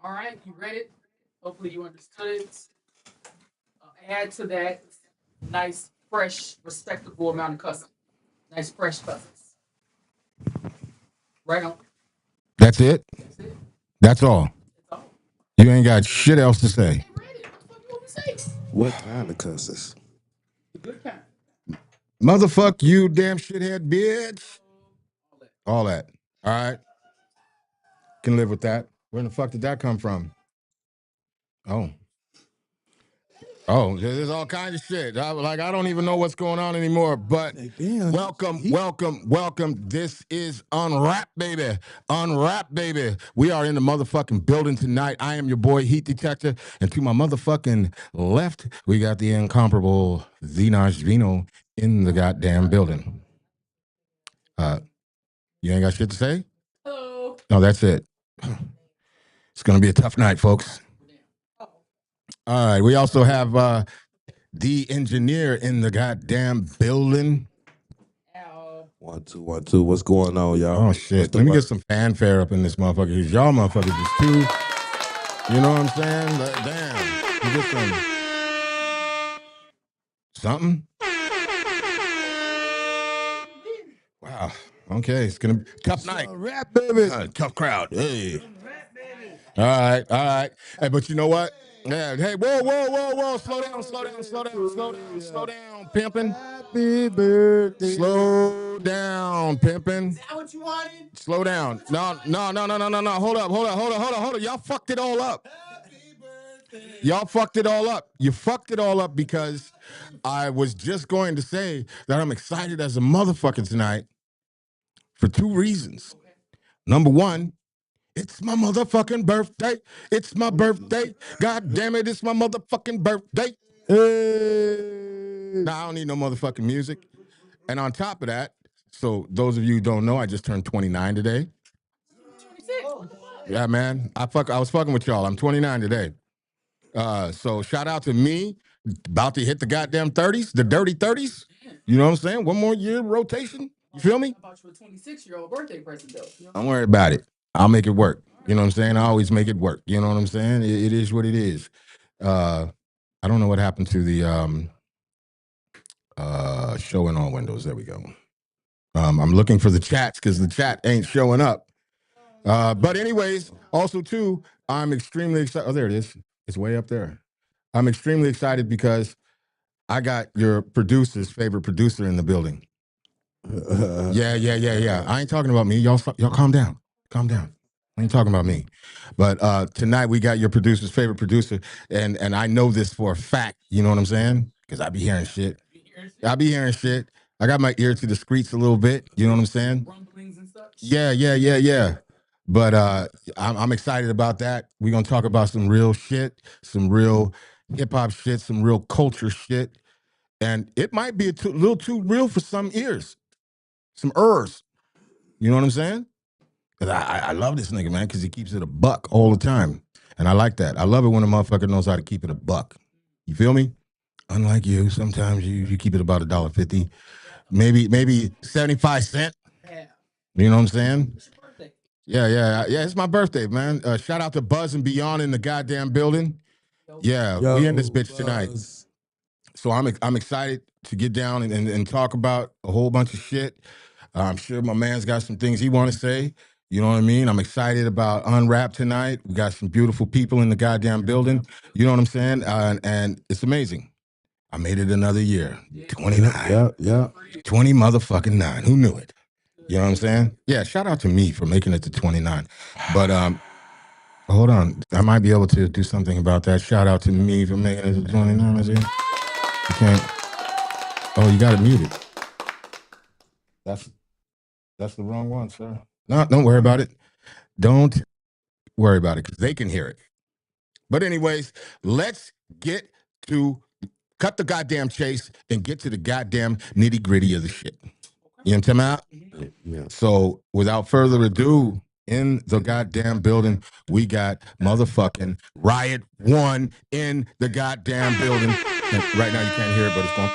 All right, you read it. Hopefully you understood it. Add to that nice, fresh, respectable amount of cussing. Nice, fresh cussings. Right on. That's it? That's it. That's all. That's all. You ain't got shit else to say. Hey, read it. What the fuck you want me to say? What kind of cusses? The good kind. Motherfuck you, damn shithead bitch. All that. All right. Can live with that. Where in the fuck did that come from? Oh, there's all kinds of shit. I don't even know what's going on anymore. But welcome. This is Unwrap, baby. Unwrap, baby. We are in the motherfucking building tonight. I am your boy, Heat Detector. And to my motherfucking left, we got the incomparable Zinaj Vino in the goddamn building. You ain't got shit to say? Hello. No, that's it. It's going to be a tough night, folks. All right. We also have the engineer in the goddamn building. Ow. 1 2 1 2. What's going on, y'all? Oh shit! Let me get some fanfare up in this motherfucker. Cause y'all motherfuckers is too. You know what I'm saying? Damn. You get something. Wow. Okay, it's gonna be tough night. Rap, baby. Tough crowd. Hey. All right. Hey, but you know what? Yeah. Hey, whoa. Slow down, pimping. Happy birthday. Slow down, pimping. Is that what you wanted? Slow down. No. Hold up. Y'all fucked it all up. Y'all fucked it all up. You fucked it all up because I was just going to say that I'm excited as a motherfucker tonight for two reasons. Number one, it's my motherfucking birthday. It's my birthday. God damn it, it's my motherfucking birthday. Hey. Now, I don't need no motherfucking music. And on top of that, so those of you who don't know, I just turned 29 today. 26. Yeah, man. I was fucking with y'all. I'm 29 today. So shout out to me, about to hit the goddamn 30s, the dirty 30s. You know what I'm saying? One more year rotation. You feel me? How about you a 26-year-old birthday present, though? You know? Don't worry about it. I'll make it work. You know what I'm saying? I always make it work. You know what I'm saying? It is what it is. I don't know what happened to the show in all windows. There we go. I'm looking for the chats because the chat ain't showing up. But anyways, also too, I'm extremely excited. Oh, there it is. It's way up there. I'm extremely excited because I got your producer's favorite producer in the building. Yeah. I ain't talking about me. Y'all calm down. Calm down. I ain't talking about me. But tonight we got your producer's favorite producer, and I know this for a fact. You know what I'm saying? Because I be hearing shit. I got my ear to the streets a little bit. You know what I'm saying? Rumblings and such. Yeah. But I'm excited about that. We're gonna talk about some real shit, some real hip hop shit, some real culture shit, and it might be a little too real for some ears, some ers. You know what I'm saying? Because I love this nigga, man, because he keeps it a buck all the time, and I like that. I love it when a motherfucker knows how to keep it a buck. You feel me? Unlike you, sometimes you keep it about $1.50, maybe 75 cents. Yeah. You know what I'm saying? It's your birthday. Yeah. It's my birthday, man. Shout out to Buzz and Beyond in the goddamn building. Yeah, Yo, we in this bitch tonight. Buzz. So I'm excited to get down and talk about a whole bunch of shit. I'm sure my man's got some things he want to say. You know what I mean? I'm excited about Unwrap tonight. We got some beautiful people in the goddamn building. You know what I'm saying? And it's amazing. I made it another year. 29. Yeah. 20 motherfucking 9. Who knew it? You know what I'm saying? Yeah, shout out to me for making it to 29. But hold on. I might be able to do something about that. Shout out to me for making it to 29. Is it? You can't. Oh, you got it muted. That's the wrong one, sir. No, don't worry about it. Don't worry about it because they can hear it. But anyways, let's get to cut the goddamn chase and get to the goddamn nitty gritty of the shit. You know what I'm talking about? Yeah. So without further ado, in the goddamn building, we got motherfucking Riot 1 in the goddamn building. And right now you can't hear it, but it's going.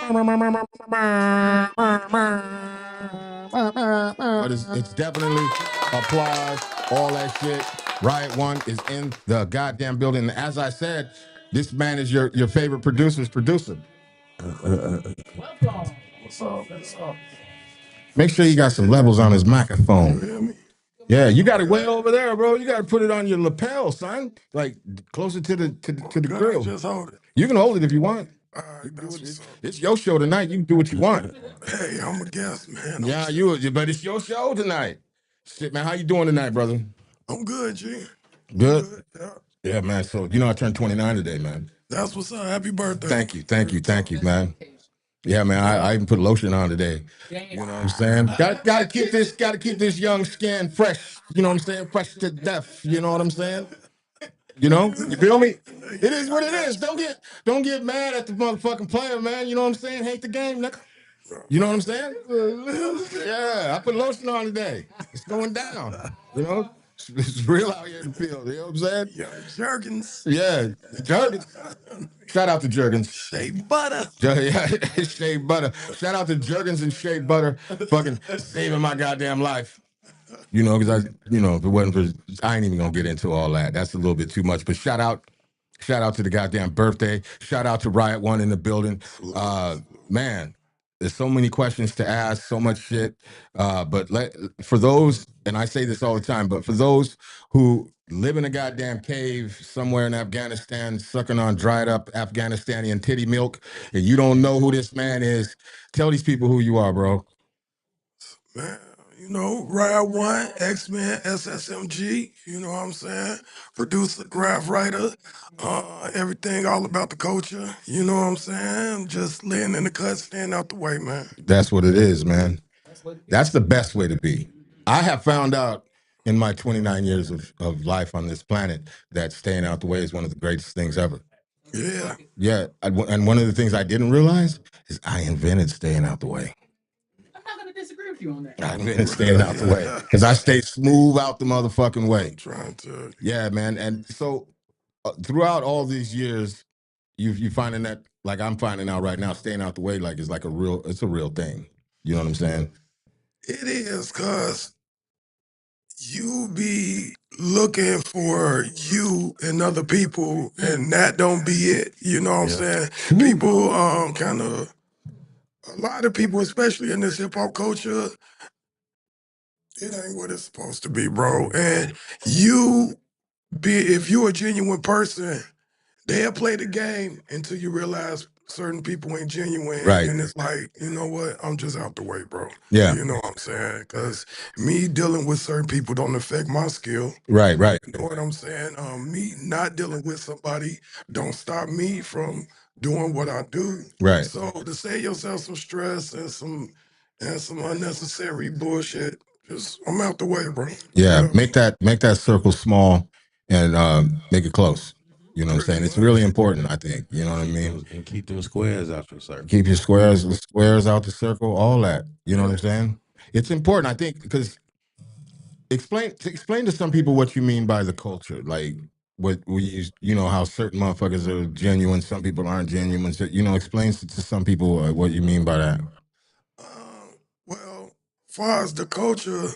But it's definitely applause, all that shit. Riot 1 is in the goddamn building. And as I said, this man is your favorite producer's producer. Welcome. What's up? What's up? Make sure you got some levels on his You microphone. hear me? Yeah, you got it way over there, bro. You got to put it on your lapel, son. Like closer to the grill. Just hold it. You can hold it if you want. All right, that's what's up. It's your show tonight. You can do what you want. Hey, I'm a guest, man. Yeah, but it's your show tonight. Shit, man, how you doing tonight, brother? I'm good, G. Good. Yeah. Yeah, man. So I turned 29 today, man. That's what's up. Happy birthday. Thank you, man. Yeah, man. I even put lotion on today. You know what I'm saying? Gotta keep this young skin fresh. You know what I'm saying? Fresh to death. You know what I'm saying? You know? You feel me? It is what it is. Don't get mad at the motherfucking player, man. You know what I'm saying? Hate the game, nigga. You know what I'm saying? Yeah, I put lotion on today. It's going down. You know? It's real out here in the field. You know what I'm saying? Young Jergens. Yeah, Jergens. Shout out to Jergens. Shea butter. Yeah, Shea Butter. Shout out to Jergens and Shea Butter, fucking saving my goddamn life. You know, because if it wasn't for, I ain't even gonna get into all that. That's a little bit too much. But shout out to the goddamn birthday. Shout out to Riot 1 in the building. Man, there's so many questions to ask, so much shit. But for those, and I say this all the time, but for those who live in a goddamn cave somewhere in Afghanistan, sucking on dried up Afghanistani titty milk, and you don't know who this man is, tell these people who you are, bro. Man, Riot 1, X-Men, SSMG, you know what I'm saying? Producer, graph writer, everything all about the culture, you know what I'm saying? Just laying in the cut, staying out the way, man. That's what it is, man. That's the best way to be. I have found out in my 29 years of life on this planet that staying out the way is one of the greatest things ever. Yeah. Yeah, and one of the things I didn't realize is I invented staying out the way. I'm not going to disagree with you on that. I invented staying out the way because I stay smooth out the motherfucking way. I'm trying to. Yeah, man. And so throughout all these years, you finding that, like I'm finding out right now, staying out the way is like it's a real thing. You know what I'm saying? It is, cause you be looking for you and other people, and that don't be it. You know what I'm saying? People kind of, a lot of people, especially in this hip hop culture, it ain't what it's supposed to be, bro. And if you're a genuine person, they'll play the game until you realize certain people ain't genuine. Right. And it's like, you know what? I'm just out the way, bro. Yeah. You know what I'm saying? Because me dealing with certain people don't affect my skill. Right. You know what I'm saying? Me not dealing with somebody don't stop me from doing what I do. Right. So to save yourself some stress and some unnecessary bullshit, just I'm out the way, bro. Yeah. Make that circle small and make it close. You know what I'm saying? It's really important, I think. You know what I mean? And keep them squares out your circle. Keep your squares out the circle, all that. You know what I'm saying? It's important, I think, because explain to some people what you mean by the culture. Like what we use, how certain motherfuckers are genuine, some people aren't genuine. So, explain to some people what you mean by that. Well, far as the culture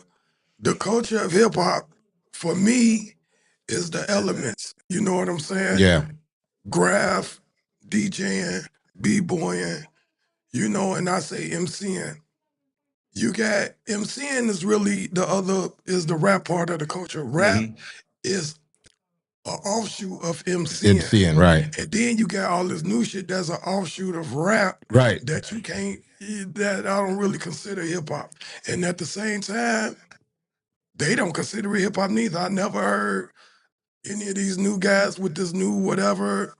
of hip hop, for me, is the elements. You know what I'm saying? Yeah. graph, DJing, b-boying, and I say MCing. You got MCing is really is the rap part of the culture. Rap is an offshoot of MCing. MCing, right. And then you got all this new shit that's an offshoot of rap Right. that you can't, that I don't really consider hip hop. And at the same time, they don't consider it hip hop neither. I never heard any of these new guys with this new whatever.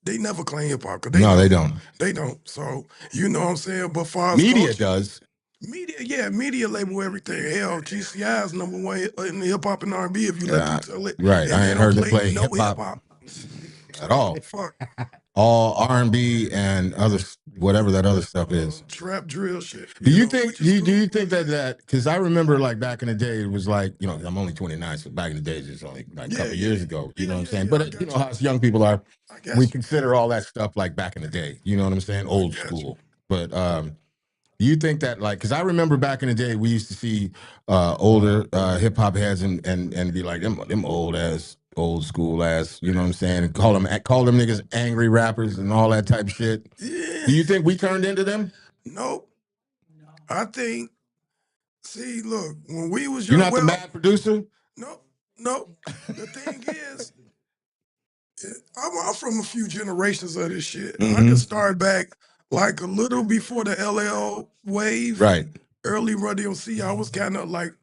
They never claim hip hop because No, they don't. They don't. So you know what I'm saying. But far as Media culture, does. Media label everything. Hell, GCI is number one in hip hop and R&B if you let them tell it. Right. And I they ain't don't heard them play no hip hop at all. Fuck. All R&B and other whatever that other stuff is. Trap drill shit. Do you think? Do you think that? Because I remember like back in the day, it was like I'm only 29, so back in the days it's only like a couple years ago. You know what I'm saying? But you know how us young people are. We consider all that stuff like back in the day. You know what I'm saying? Old school. But do you think that like? Because I remember back in the day, we used to see older hip hop heads and be like them old school ass. You know what I'm saying? And call them niggas angry rappers and all that type of shit. Yeah. Do you think we turned into them? Nope. I think. See, look, when we was You're young, not the mad producer. No. The thing is, I'm from a few generations of this shit. I can start back like a little before the LL wave. Right. Early Run DMC, I was kind of like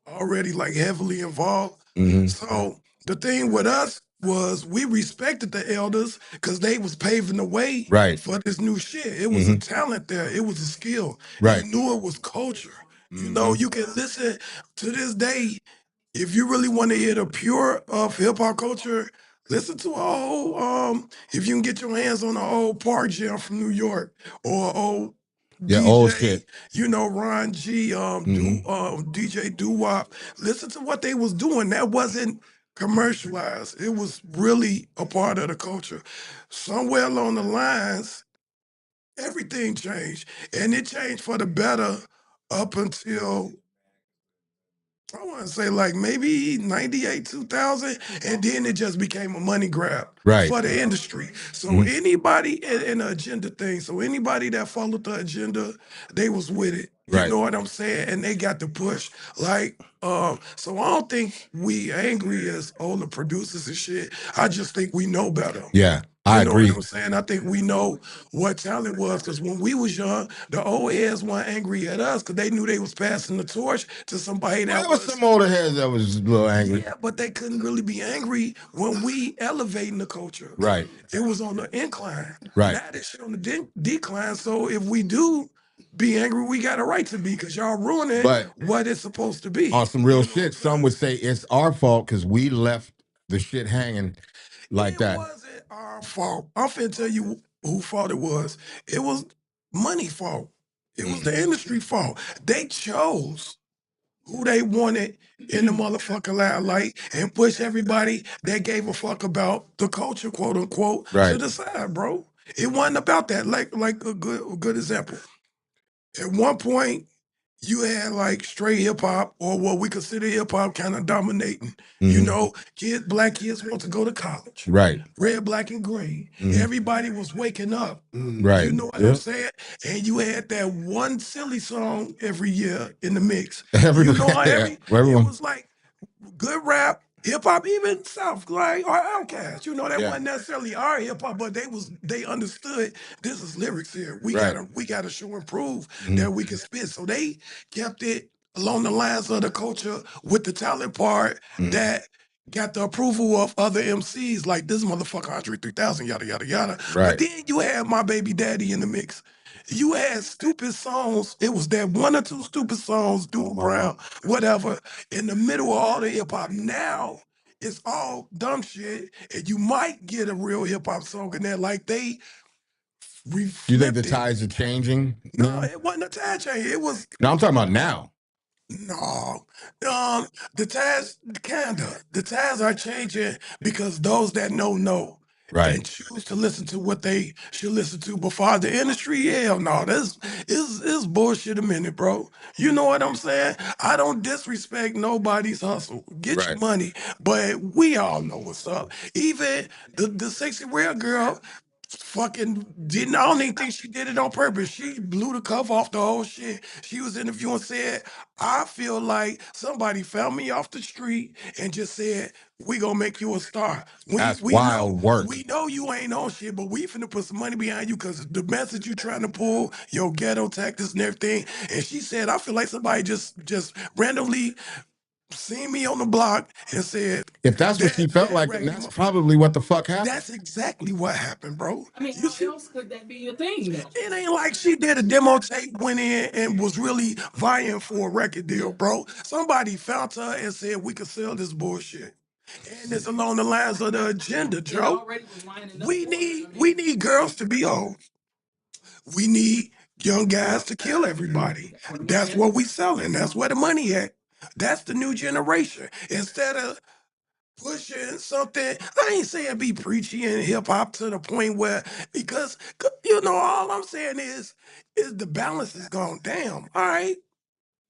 already like heavily involved. So the thing with us was we respected the elders because they was paving the way for this new shit. It was a talent there. It was a skill. Right. You knew it was culture. You know, you can listen to this day. If you really want to hear the pure of hip hop culture, listen to a whole if you can get your hands on an old Park Jam from New York or old DJ, old shit. Ron G, DJ Doo Wop. Listen to what they was doing. That wasn't commercialized. It was really a part of the culture. Somewhere along the lines, everything changed. And it changed for the better up until I want to say like maybe 98, 2000, and then it just became a money grab for the industry. So anybody in the agenda thing, so anybody that followed the agenda, they was with it. You know what I'm saying? And they got the push. Like, so I don't think we angry as older producers and shit. I just think we know better. Yeah. I agree. What I'm saying? I think we know what talent was because when we was young, the old heads weren't angry at us because they knew they was passing the torch to somebody that There was some older heads that was a little angry. Yeah, but they couldn't really be angry when we elevating the culture. Right. It was on the incline. Right. Now this shit on the decline. So if we do be angry, we got a right to be because y'all ruining what it's supposed to be. On some real shit, some would say it's our fault because we left the shit hanging like that. It wasn't our fault. I'm finna tell you who fault it was. It was money fault. It was the industry fault. They chose who they wanted in the motherfucking limelight and push everybody that gave a fuck about the culture, quote unquote, to the side, bro. It wasn't about that. Like a good example. At one point, you had like straight hip hop or what we consider hip hop kind of dominating. You know, black kids want to go to college. Right. Red, black, and green. Everybody was waking up. Right. You know what I'm saying? And you had that one silly song every year in the mix. Every, you know, everyone. It was like good rap, hip hop, even South, like or Outkast. You know, that wasn't necessarily our hip hop, but they understood this is lyrics here. We gotta show and prove that we can spit. So they kept it along the lines of the culture with the talent part that got the approval of other MCs like this motherfucker Andre 3000, yada yada yada. But then you had My Baby Daddy in the mix. You had stupid songs. It was that one or two stupid songs, Duke Brown, whatever, in the middle of all the hip hop. Now it's all dumb shit, and you might get a real hip hop song in there, like they. You think the tides are changing? No, it wasn't a tide change. It was. No, I'm talking about now. No, the tides kinda. The tides are changing because those that know. Right. and choose to listen to what they should listen to before the industry. Hell no, this is bullshit a minute, bro. You know what I'm saying? I don't disrespect nobody's hustle. Get your Right. money, but we all know what's up. Even the sexy rare girl fucking didn't. I don't even think she did it on purpose. She blew the cover off the whole shit. She was interviewing, said, "I feel like somebody found me off the street and just said, we gonna make you a star. That's We know wild work. we know you ain't on shit, but we finna put some money behind you because the message you trying to pull, your ghetto tactics and everything." And she said, "I feel like somebody just randomly seen me on the block and said." If that's what she felt like, then that's probably what the fuck happened. That's exactly what happened, bro. I mean, You how see, else could that be a thing, though? it ain't like she did a demo tape, went in and was really vying for a record deal, bro. Somebody found her and said we could sell this bullshit. And it's along the lines of the agenda, It Joe. already was lining up We for it. I need mean, we need girls to be on. We need young guys to kill everybody. That's what we selling. That's where the money at. That's the new generation. Instead of pushing something, I ain't saying be preachy and hip hop to the point where, because you know, all I'm saying is the balance has gone down. All right.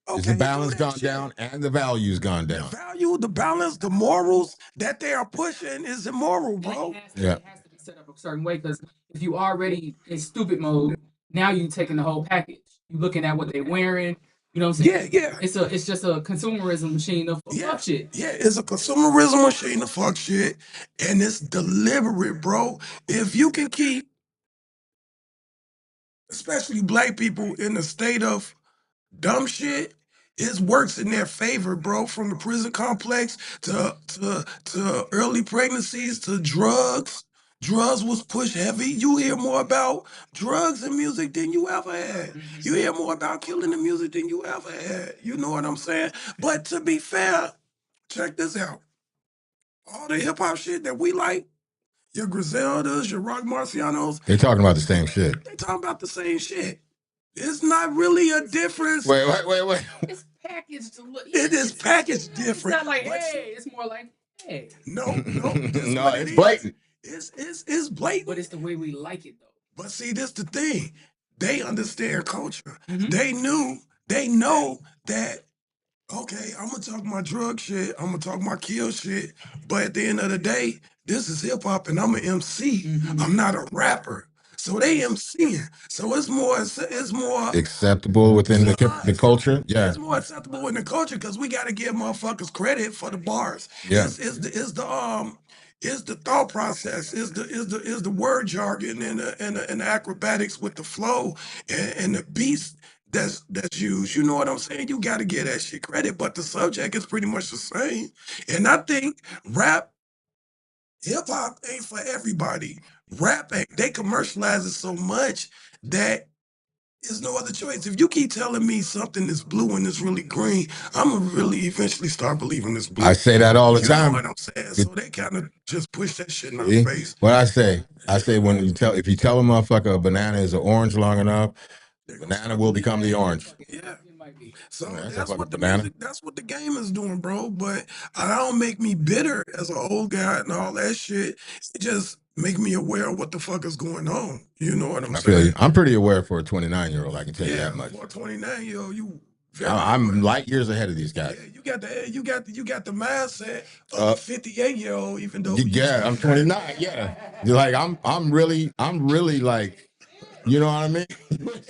Is Okay, the do balance that gone shit. down and the value's gone The down? value, the balance, the morals that they are pushing is immoral, and bro. Yeah. it has to be set up a certain way because if you already in stupid mode, now you taking the whole package. You looking at what they're wearing. You know what I'm saying? Yeah. It's just a consumerism machine of Yeah, fuck shit. yeah, it's a consumerism machine to fuck shit, and it's deliberate, bro. If you can keep, especially black people, in a state of dumb shit, it works in their favor, bro. From the prison complex to early pregnancies to drugs. Drugs was pushed heavy. You hear more about drugs and music than you ever had. You hear more about killing the music than you ever had. You know what I'm saying? But to be fair, check this out. All the hip hop shit that we like, your Griseldas, your Rock Marcianos, They're talking about the same shit. they talking about the same shit. It's not really a difference. Wait. It's packaged. It is packaged It's different. not like But hey. It's more like hey. no, this No, what it's it is. blatant. It's blatant. But it's the way we like it though. But see, this the thing. They understand culture. Mhm. They know that, okay, I'm gonna talk my drug shit, I'm gonna talk my kill shit, but at the end of the day, this is hip hop and I'm an MC. I'm not a rapper. So they MCing. So it's more Acceptable within the culture. Yeah. it's more acceptable in the culture because we gotta give motherfuckers credit for the bars. Yeah. Is the thought process, is the word jargon and the acrobatics with the flow and the beats that's used. You know what I'm saying? You got to give that shit credit, but the subject is pretty much the same. And I think rap, hip hop ain't for everybody. Rap ain't. They commercialize it so much that there's no other choice. If you keep telling me something is blue and it's really green, I'm gonna really eventually start believing it's blue. I say that all the You know time. what I'm saying? So they kind of just push that shit in our See? face. What I say when if you tell a motherfucker a banana is an orange long enough, the banana will become the orange. Yeah. It might be. So Man, that's a that's fucking what the banana. music, that's what the game is doing, bro. But I don't make me bitter as an old guy and all that shit. It just make me aware of what the fuck is going on. You know what I'm I feel you. saying? I'm pretty aware for a 29-year-old. I can tell you Yeah, that much. for a 29-year-old, you very I'm aware. light years ahead of these guys. Yeah, you got the mindset of a 58-year-old, even though Yeah, I'm 29. Yeah, you're like I'm really like, you know what I mean?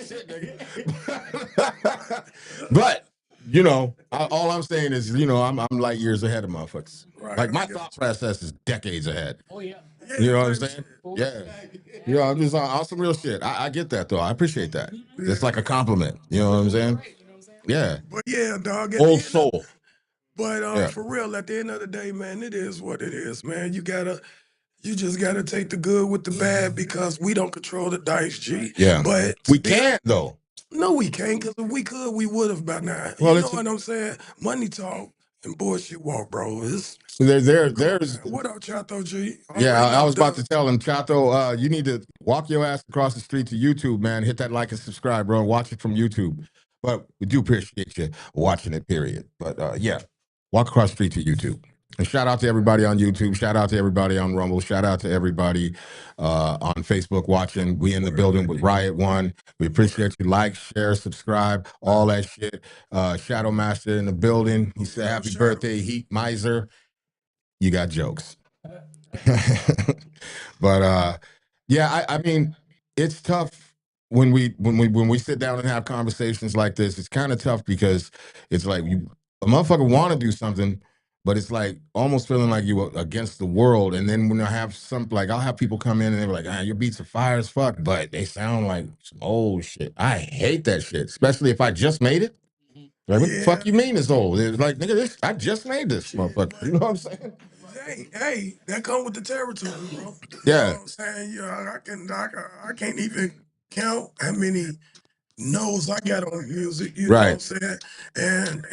Shit, nigga. But you know, all I'm saying is, you know, I'm light years ahead of motherfuckers. Right, Like my I get thought process is decades ahead. Oh yeah. You know what I'm type saying? shit. Yeah. You know, I'm just on some real shit. I get that though. I appreciate that. It's like a compliment. You know what I'm saying? Right, you know what I'm saying? Yeah. But yeah, dog. At the Old end of, soul. but Yeah. for real, at the end of the day, man, it is what it is, man. You just gotta take the good with the bad because we don't control the dice, G. Yeah. But We can't though. no, we can't, because if we could, we would have by now. Well, You know what I'm saying? Money talk and bullshit walk, bro. It's there's what up, Chato G? yeah, Already I off was about the to tell him, Chato, you need to walk your ass across the street to YouTube, man. Hit that like and subscribe, bro, and watch it from YouTube. But we do appreciate you watching it, period. But yeah, walk across the street to YouTube. And shout out to everybody on YouTube. Shout out to everybody on Rumble. Shout out to everybody on Facebook watching. We in the building with Riot One. We appreciate you. Like, share, subscribe, all that shit. Shadow Master in the building. He said, "Happy birthday, Heat Miser." You got jokes. But yeah, I mean, it's tough when we sit down and have conversations like this. It's kind of tough because it's like a motherfucker want to do something, but it's like almost feeling like you are against the world. And then when I have I'll have people come in and they're like, your beats are fire as fuck, but they sound like some old shit. I hate that shit, especially if I just made it. Like, what the fuck you mean it's old? It's like, nigga, I just made this motherfucker. You know what I'm saying? Hey, that come with the territory, bro. Yeah. You know what I'm saying? Yeah, I can't even count how many no's I got on music. You know what I'm saying? And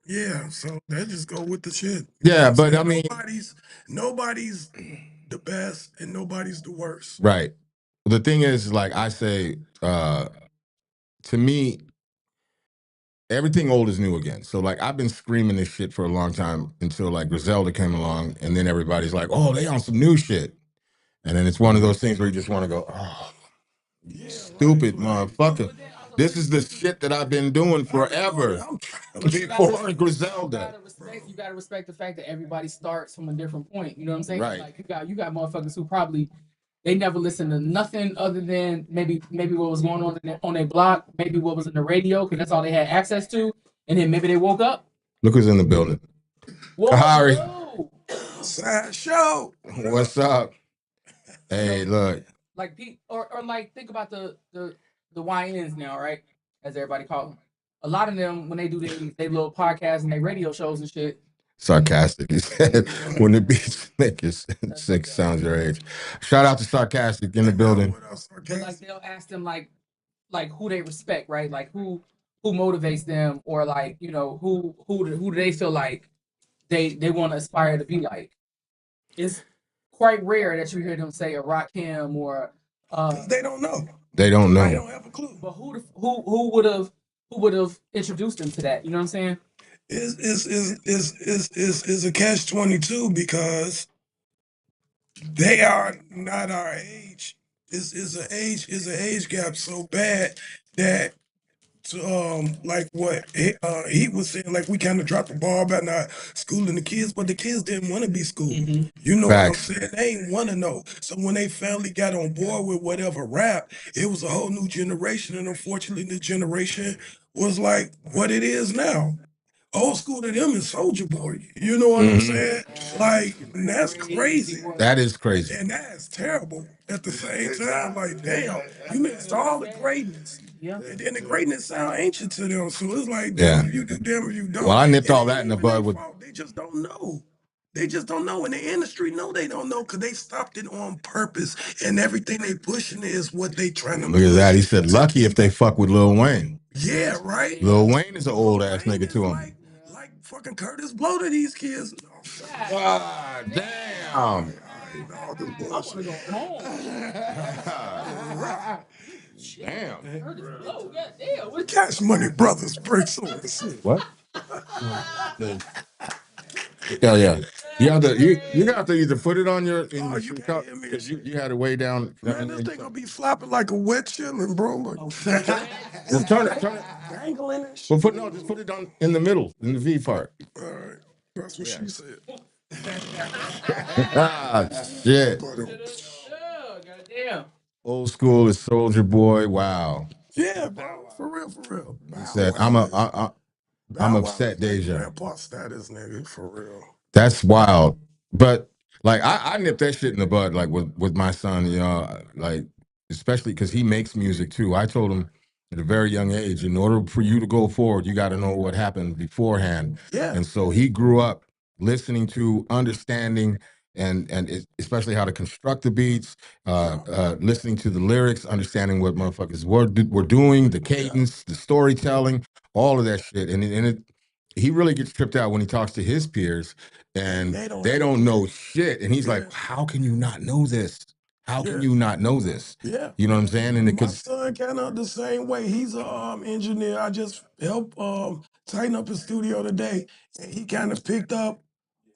yeah, so that just go with the shit. Yeah, but I mean, nobody's the best and nobody's the worst. Right. The thing is, like I say, to me, everything old is new again. So like I've been screaming this shit for a long time until like Griselda came along, and then everybody's like, "Oh, they on some new shit," and then it's one of those things where you just want to go, "Oh, stupid motherfucker." This is the shit that I've been doing forever before Griselda. You gotta respect the fact that everybody starts from a different point. You know what I'm saying? Right. Like you got motherfuckers who probably they never listened to nothing other than maybe what was going on their block, maybe what was in the radio, because that's all they had access to. And then maybe they woke up. Look who's in the building. Whoa, Kahari. Sad show. What's up? Hey, look. Like or like think about the YNs now, right? As everybody call them. A lot of them when they do they little podcasts and they radio shows and shit. Sarcastic. He said, when the beats make you sick, sounds your age. Shout out to Sarcastic in the building. But like they'll ask them like who they respect, right? Like who motivates them, or like who do they feel like they want to aspire to be like. It's quite rare that you hear them say a Rakim or they don't know. They don't know. They don't have a clue. But who would have introduced them to that? You know what I'm saying? Is a catch-22 because they are not our age. This is an age gap so bad that like what he was saying, like we kind of dropped the ball about not schooling the kids, but the kids didn't want to be schooled. You know Facts. what I'm saying? They ain't want to know. So when they finally got on board with whatever rap, it was a whole new generation, and unfortunately, the generation was like what it is now. Old school to them is Soldier Boy. You know what I'm saying? Like, that's crazy. That is crazy. And that's terrible at the same time. Like, damn, you missed all the greatness. Yeah. And then the greatness sound ancient to them. So it's like, damn if you do, damn if you don't. Well, I nipped all that in the bud with. They just don't know. They just don't know. And the industry know they don't know because they stopped it on purpose. And everything they pushing is what they trying to Look at that. He said, lucky if they fuck with Lil Wayne. Yeah, right? Lil Wayne is an old ass nigga to him. Like fucking Curtis Blow to these kids. God damn. I want to go home. Damn. Oh, God damn. What Cash Money Brothers breaks on the shit. What? Yeah. You have to either put it on your cup because you had it way down. Man, this thing gonna be flopping like a wet chillin', bro. Like, well, turn it. Dangling and shit. Well, just put it on in the middle, in the V part. All right, that's what she said. Ah, shit. Oh, goddamn. Old school is Soldier Boy. Wow. Yeah, bro, for real. He said, I'm upset, Deja. Grandpa status, nigga, for real. That's wild. But like I nipped that shit in the bud, like with my son, like especially because he makes music too. I told him at a very young age, in order for you to go forward, you got to know what happened beforehand. Yeah. And so he grew up listening to, understanding, and especially how to construct the beats, listening to the lyrics, understanding what motherfuckers were doing, the cadence, the storytelling, all of that shit. And he really gets tripped out when he talks to his peers and they don't know shit. And he's like, how can you not know this? How can you not know this? Yeah. You know what I'm saying? And my son kind of the same way. He's a engineer. I just helped tighten up his studio today. And he kind of picked up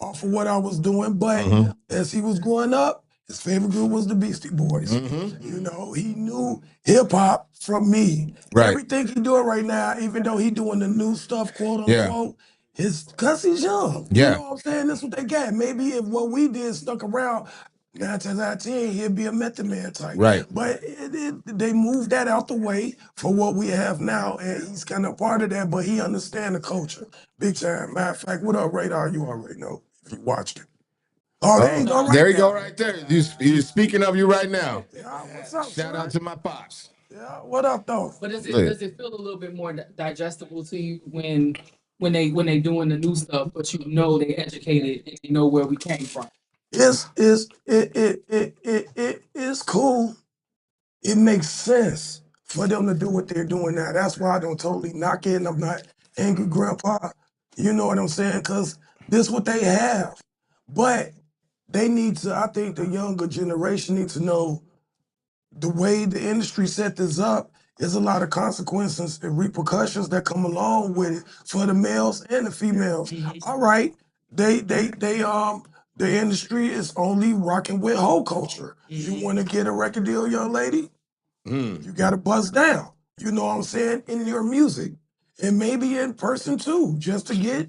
off of what I was doing. But Mhm. as he was growing up, his favorite group was the Beastie Boys. Mhm. You know, he knew hip hop from me. Right. Everything he doing right now, even though he doing the new stuff, quote Yeah. unquote, his cause he's young. Yeah. You know what I'm saying? That's what they got. Maybe if what we did stuck around, 9 times out of 10, he'd be a Method Man type. Right. But they moved that out the way for what we have now, and he's kind of part of that. But he understand the culture big time. Matter of fact, what up, Radar? You already know if you watched it. Oh, there you go, right there you there. go, right there. He's speaking of you right now. Yeah, what's up, Shout son? out to my pops. Yeah, what up, though? But Look. does it feel a little bit more digestible to you when they doing the new stuff, but you know they educated and they know where we came from? It's cool. It makes sense for them to do what they're doing now. That's why I don't totally knock it. And I'm not angry, Grandpa. You know what I'm saying? Because this what they have. But they need to, I think the younger generation needs to know the way the industry set this up is a lot of consequences and repercussions that come along with it for the males and the females. All right, the industry is only rocking with hoe culture. You want to get a record deal, young lady? Mm. You got to buzz down. You know what I'm saying? In your music. And maybe in person too, just to get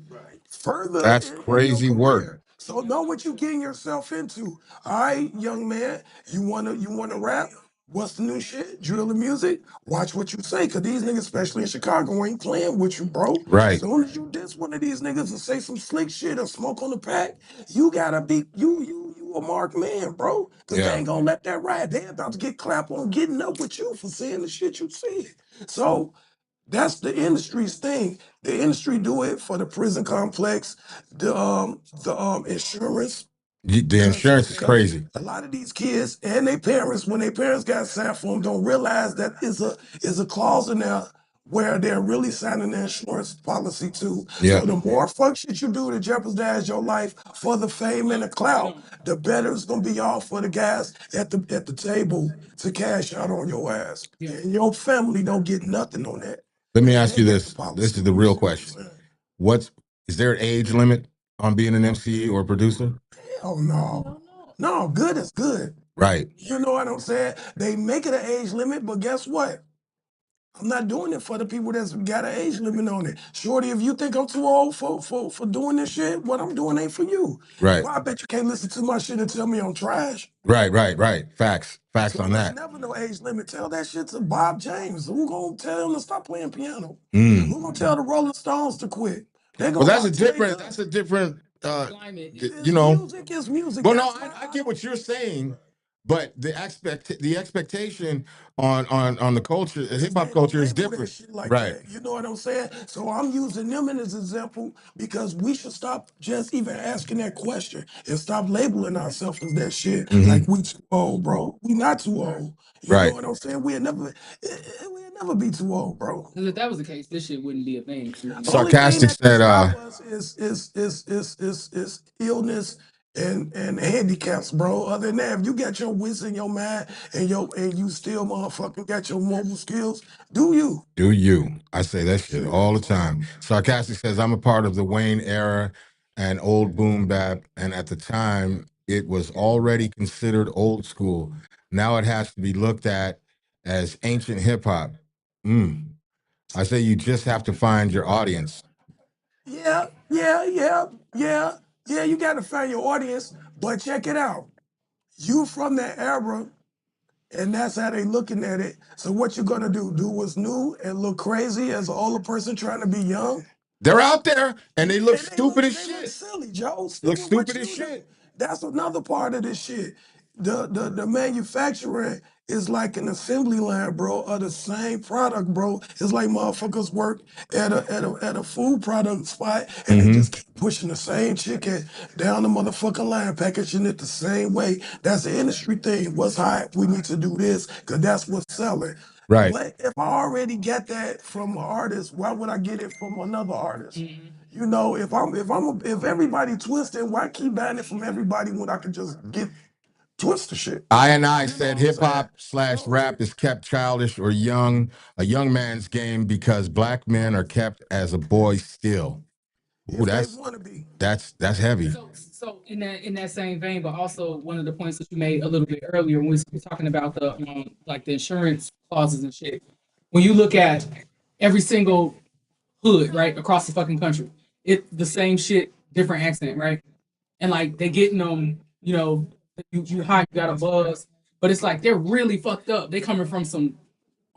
further That's in your crazy work. career. So know what you're getting yourself into. All right, young man, you wanna rap? What's the new shit? Drill the music? Watch what you say, cause these niggas, especially in Chicago, ain't playing with you, bro. Right. Soon as you diss one of these niggas and say some slick shit or smoke on the pack, you gotta be you a marked man, bro. Cause they Yeah. ain't gonna let that ride. They about to get clapped on getting up with you for saying the shit you said. So that's the industry's thing. The industry do it for the prison complex, the insurance. The insurance is crazy. A lot of these kids and their parents, when their parents got signed for them, don't realize that is a clause in there where they're really signing the insurance policy too. Yeah. So the more fuck shit you do to jeopardize your life for the fame and the clout, the better it's gonna be off for the guys at the table to cash out on your ass. And your family don't get nothing on that. Let me ask They you get the this. policy. This is the real question. Is there an age limit on being an MC or producer? Oh no. No, good is good. Right. You know what I'm saying? They make it an age limit, but guess what? I'm not doing it for the people that's got an age limit on it. Shorty, if you think I'm too old for doing this shit, what I'm doing ain't for you. Right. Well, I bet you can't listen to my shit and tell me I'm trash. Right. Facts So on there's that. never no age limit. Tell that shit to Bob James. Who gonna tell him to stop playing piano? Mm. Who gonna tell the Rolling Stones to quit? They Well, gonna that's a rock till they different. done. That's a different. Climate. It's You know. music is music. Well, no, That's why I get what you're saying, but the expectation on the culture, the hip hop they don't culture is label that different. shit like Right. that. You know what I'm saying? So I'm using them as an example because we should stop just even asking that question and stop labeling ourselves as that shit. Like we too old, bro. We not too old. You know Right. what I'm saying? We'll never be too old, bro. 'Cause if that was the case, this shit wouldn't be a thing. The only thing Sarcastic that can said, stop us is illness and handicaps, bro. Other than that, if you got your wits in your mind and you still motherfucking got your mobile skills, do you? do you? I say that shit all the time. Sarcastic says, I'm a part of the Wayne era and old boom bap, and at the time, it was already considered old school. Now it has to be looked at as ancient hip hop. Mm. I say you just have to find your audience. Yeah. You got to find your audience, but check it out. You from that era, and that's how they looking at it. So what you gonna do? Do what's new and look crazy as an older person trying to be young? They're out there and they look And stupid as they look shit. silly, Joe. Stick Look with what stupid as you do. shit. That's another part of this shit. The manufacturing is like an assembly line, bro, of the same product, bro. It's like motherfuckers work at a food product spot and they just keep pushing the same chicken down the motherfucking line, packaging it the same way. That's the industry thing. What's hot? We need to do this because that's what's selling. Right. But if I already get that from an artist, why would I get it from another artist? You know, if everybody twisting, why keep buying it from everybody when I can just get twisted shit? I You know said what I'm hip hop saying? / rap is kept childish or young, a young man's game because black men are kept as a boy still. Ooh, if they want to be. that's heavy. So in that same vein, but also one of the points that you made a little bit earlier when we were talking about the like the insurance clauses and shit. When you look at every single hood right across the fucking country, it the same shit, different accent, right? And like they getting them, you know, you high, you got a buzz, but it's like they're really fucked up. They coming from some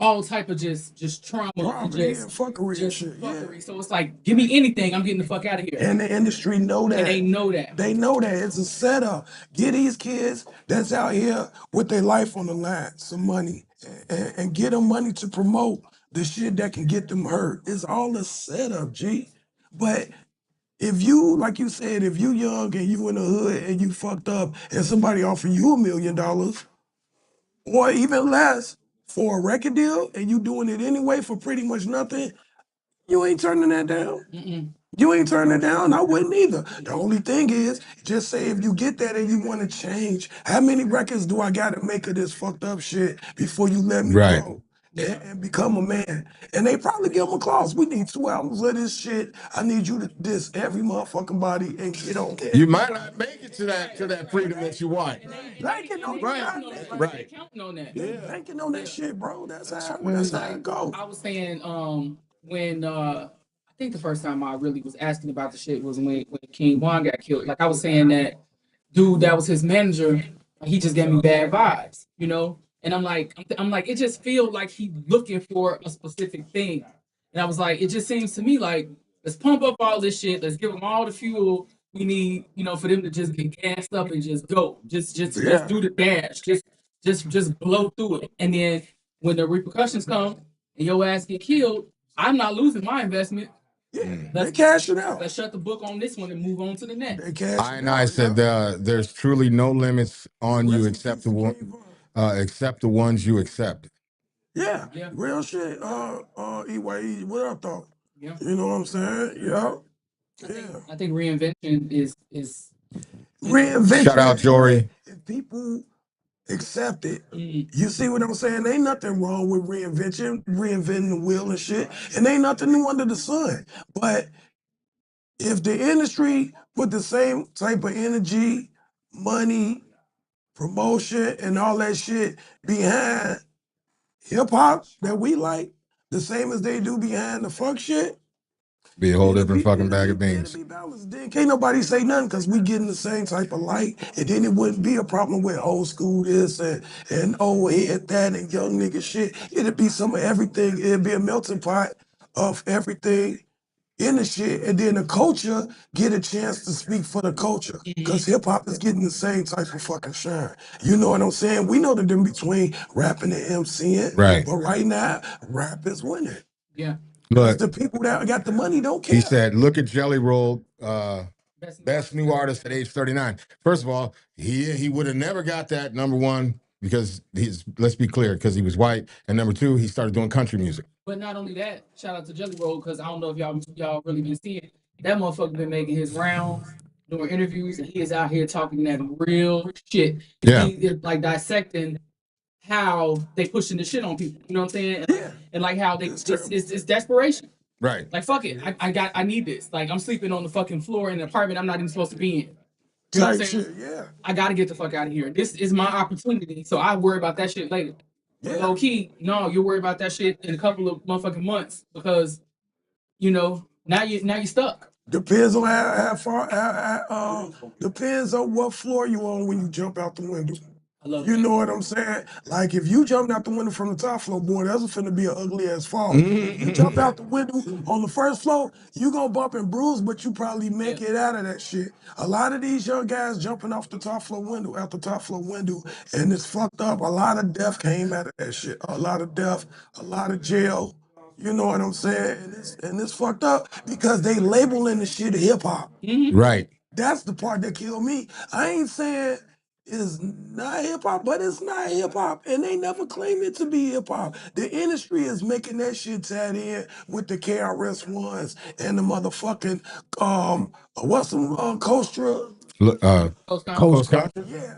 all type of just trauma and just fuckery and shit. fuckery. Yeah. So it's like, give me anything, I'm getting the fuck out of here. And the industry know that. And they know that. They know that it's a setup. Get these kids that's out here with their life on the line, some money, and get them money to promote the shit that can get them hurt. It's all a setup, G. But if you, like you said, if you young and you in the hood and you fucked up and somebody offer you $1 million or even less for a record deal and you doing it anyway for pretty much nothing, you ain't turning that down. Mm-mm. You ain't turning it down. I wouldn't either. The only thing is, just say if you get that and you want to change, how many records do I got to make of this fucked up shit before you let me Right. go and become a man? And they probably give them a clause. We need 2 albums of this shit. I need you to diss every motherfucking body and get on there. You might not make it to that freedom that you want. Banking on Right. Right. Right. Counting on that. They banking on that shit, bro. That's how It's it go. I was saying when I think the first time I really was asking about the shit was when King Von got killed. Like I was saying that dude that was his manager, he just gave me bad vibes, you know? And I'm like, it just feels like he's looking for a specific thing. And I was like, it just seems to me like let's pump up all this shit, let's give them all the fuel we need, you know, for them to just get gassed up and just go. Just do the dash. Just blow through it. And then when the repercussions come and your ass get killed, I'm not losing my investment. Yeah, they cash it out. Let's shut the book on this one and move on to the next. They cash I know. I said there's truly no limits on you except the ones you accept. Yeah, Yeah. real shit. EYE, what I thought. Yeah. You know what I'm saying? Yeah. I think reinvention is Reinvention. Shout out Jory. If people accept it, you see what I'm saying? Ain't nothing wrong with reinventing the wheel and shit, and ain't nothing new under the sun. But if the industry put the same type of energy, money, promotion, and all that shit behind hip hop that we like, the same as they do behind the fuck shit, Be a whole different fucking bag of beans. it'll be balanced. Then can't nobody say nothing because we getting the same type of light, and then it wouldn't be a problem with old school this and old head that and young nigga shit. It'd be some of everything. It'd be a melting pot of everything in the shit, and then the culture get a chance to speak for the culture. Because hip hop is getting the same type of fucking shine. You know what I'm saying? We know the difference between rapping and MCing. Right. But right now, rap is winning. yeah. Because Look, the people that got the money don't care. he said, look at Jelly Roll, best new artist at age 39. First of all, he would have never got that, number one, because let's be clear, because he was white. And number two, he started doing country music. But not only that, shout out to Jelly Roll, because I don't know if y'all really been seeing that motherfucker been making his rounds, doing interviews, and he is out here talking that real shit. Yeah. He is like dissecting how they pushing the shit on people. You know what I'm saying? Yeah. And like how it's desperation. Right. Like fuck it, I need this. Like I'm sleeping on the fucking floor in an apartment I'm not even supposed to be in. You know what I'm saying? Shit, yeah. I gotta get the fuck out of here. This is my opportunity. So I worry about that shit later. Yeah. Low key, no, you'll worry about that shit in a couple of motherfucking months because, you know, now you stuck. Depends on how far. Depends on what floor you on when you jump out the window. I love You that. know what I'm saying? Like if you jumped out the window from the top floor, boy, that's finna be an ugly ass fall. If you jump out the window on the first floor, you gonna bump and bruise, but you probably make it out of that shit. A lot of these young guys jumping off the top floor window, out the top floor window, and it's fucked up. A lot of death came out of that shit. A lot of death, a lot of jail. You know what I'm saying? And it's fucked up because they labeling the shit hip hop. Right. That's the part that killed me. I ain't saying it's not hip hop, but it's not hip hop, and they never claim it to be hip hop. The industry is making that shit tied in with the KRS Ones and the motherfucking what's some Coastra. Look, Coast Coast Contra? Yeah,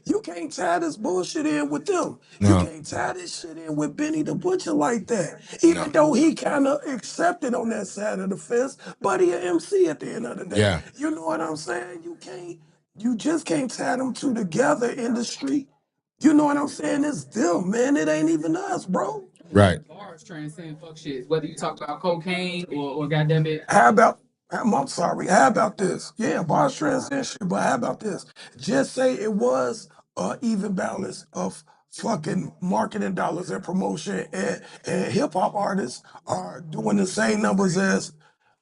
you You can't tie this bullshit in with them. No. You can't tie this shit in with Benny the Butcher like that. Even though he kind of accepted on that side of the fence, but he an MC at the end of the day. Yeah. You know what I'm saying? You just can't tie them two together in the street. You know what I'm saying? It's them, man. It ain't even us, bro. Right. Bars transcend fuck shit. Whether you talk about cocaine or goddamn it. How about, I'm sorry, how about this? Yeah, bars transcend shit, but how about this? Just say it was an even balance of fucking marketing dollars and promotion, and hip hop artists are doing the same numbers as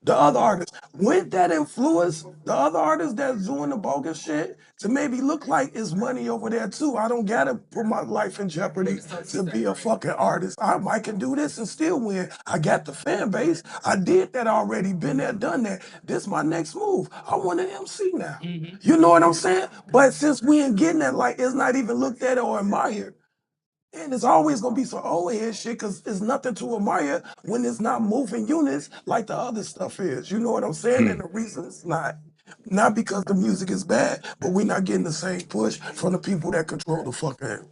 the other artists. Wouldn't that influence the other artists that's doing the bogus shit to maybe look like it's money over there too? I don't gotta put my life in jeopardy to be a fucking artist. I can do this and still win. I got the fan base. I did that already. Been there, done that. This my next move. I want an MC now. You know what I'm saying? But since we ain't getting that, like it's not even looked at or admired. And it's always gonna be some old head shit because it's nothing to admire when it's not moving units like the other stuff is. You know what I'm saying? And the reason it's not because the music is bad, but we're not getting the same push from the people that control the fucking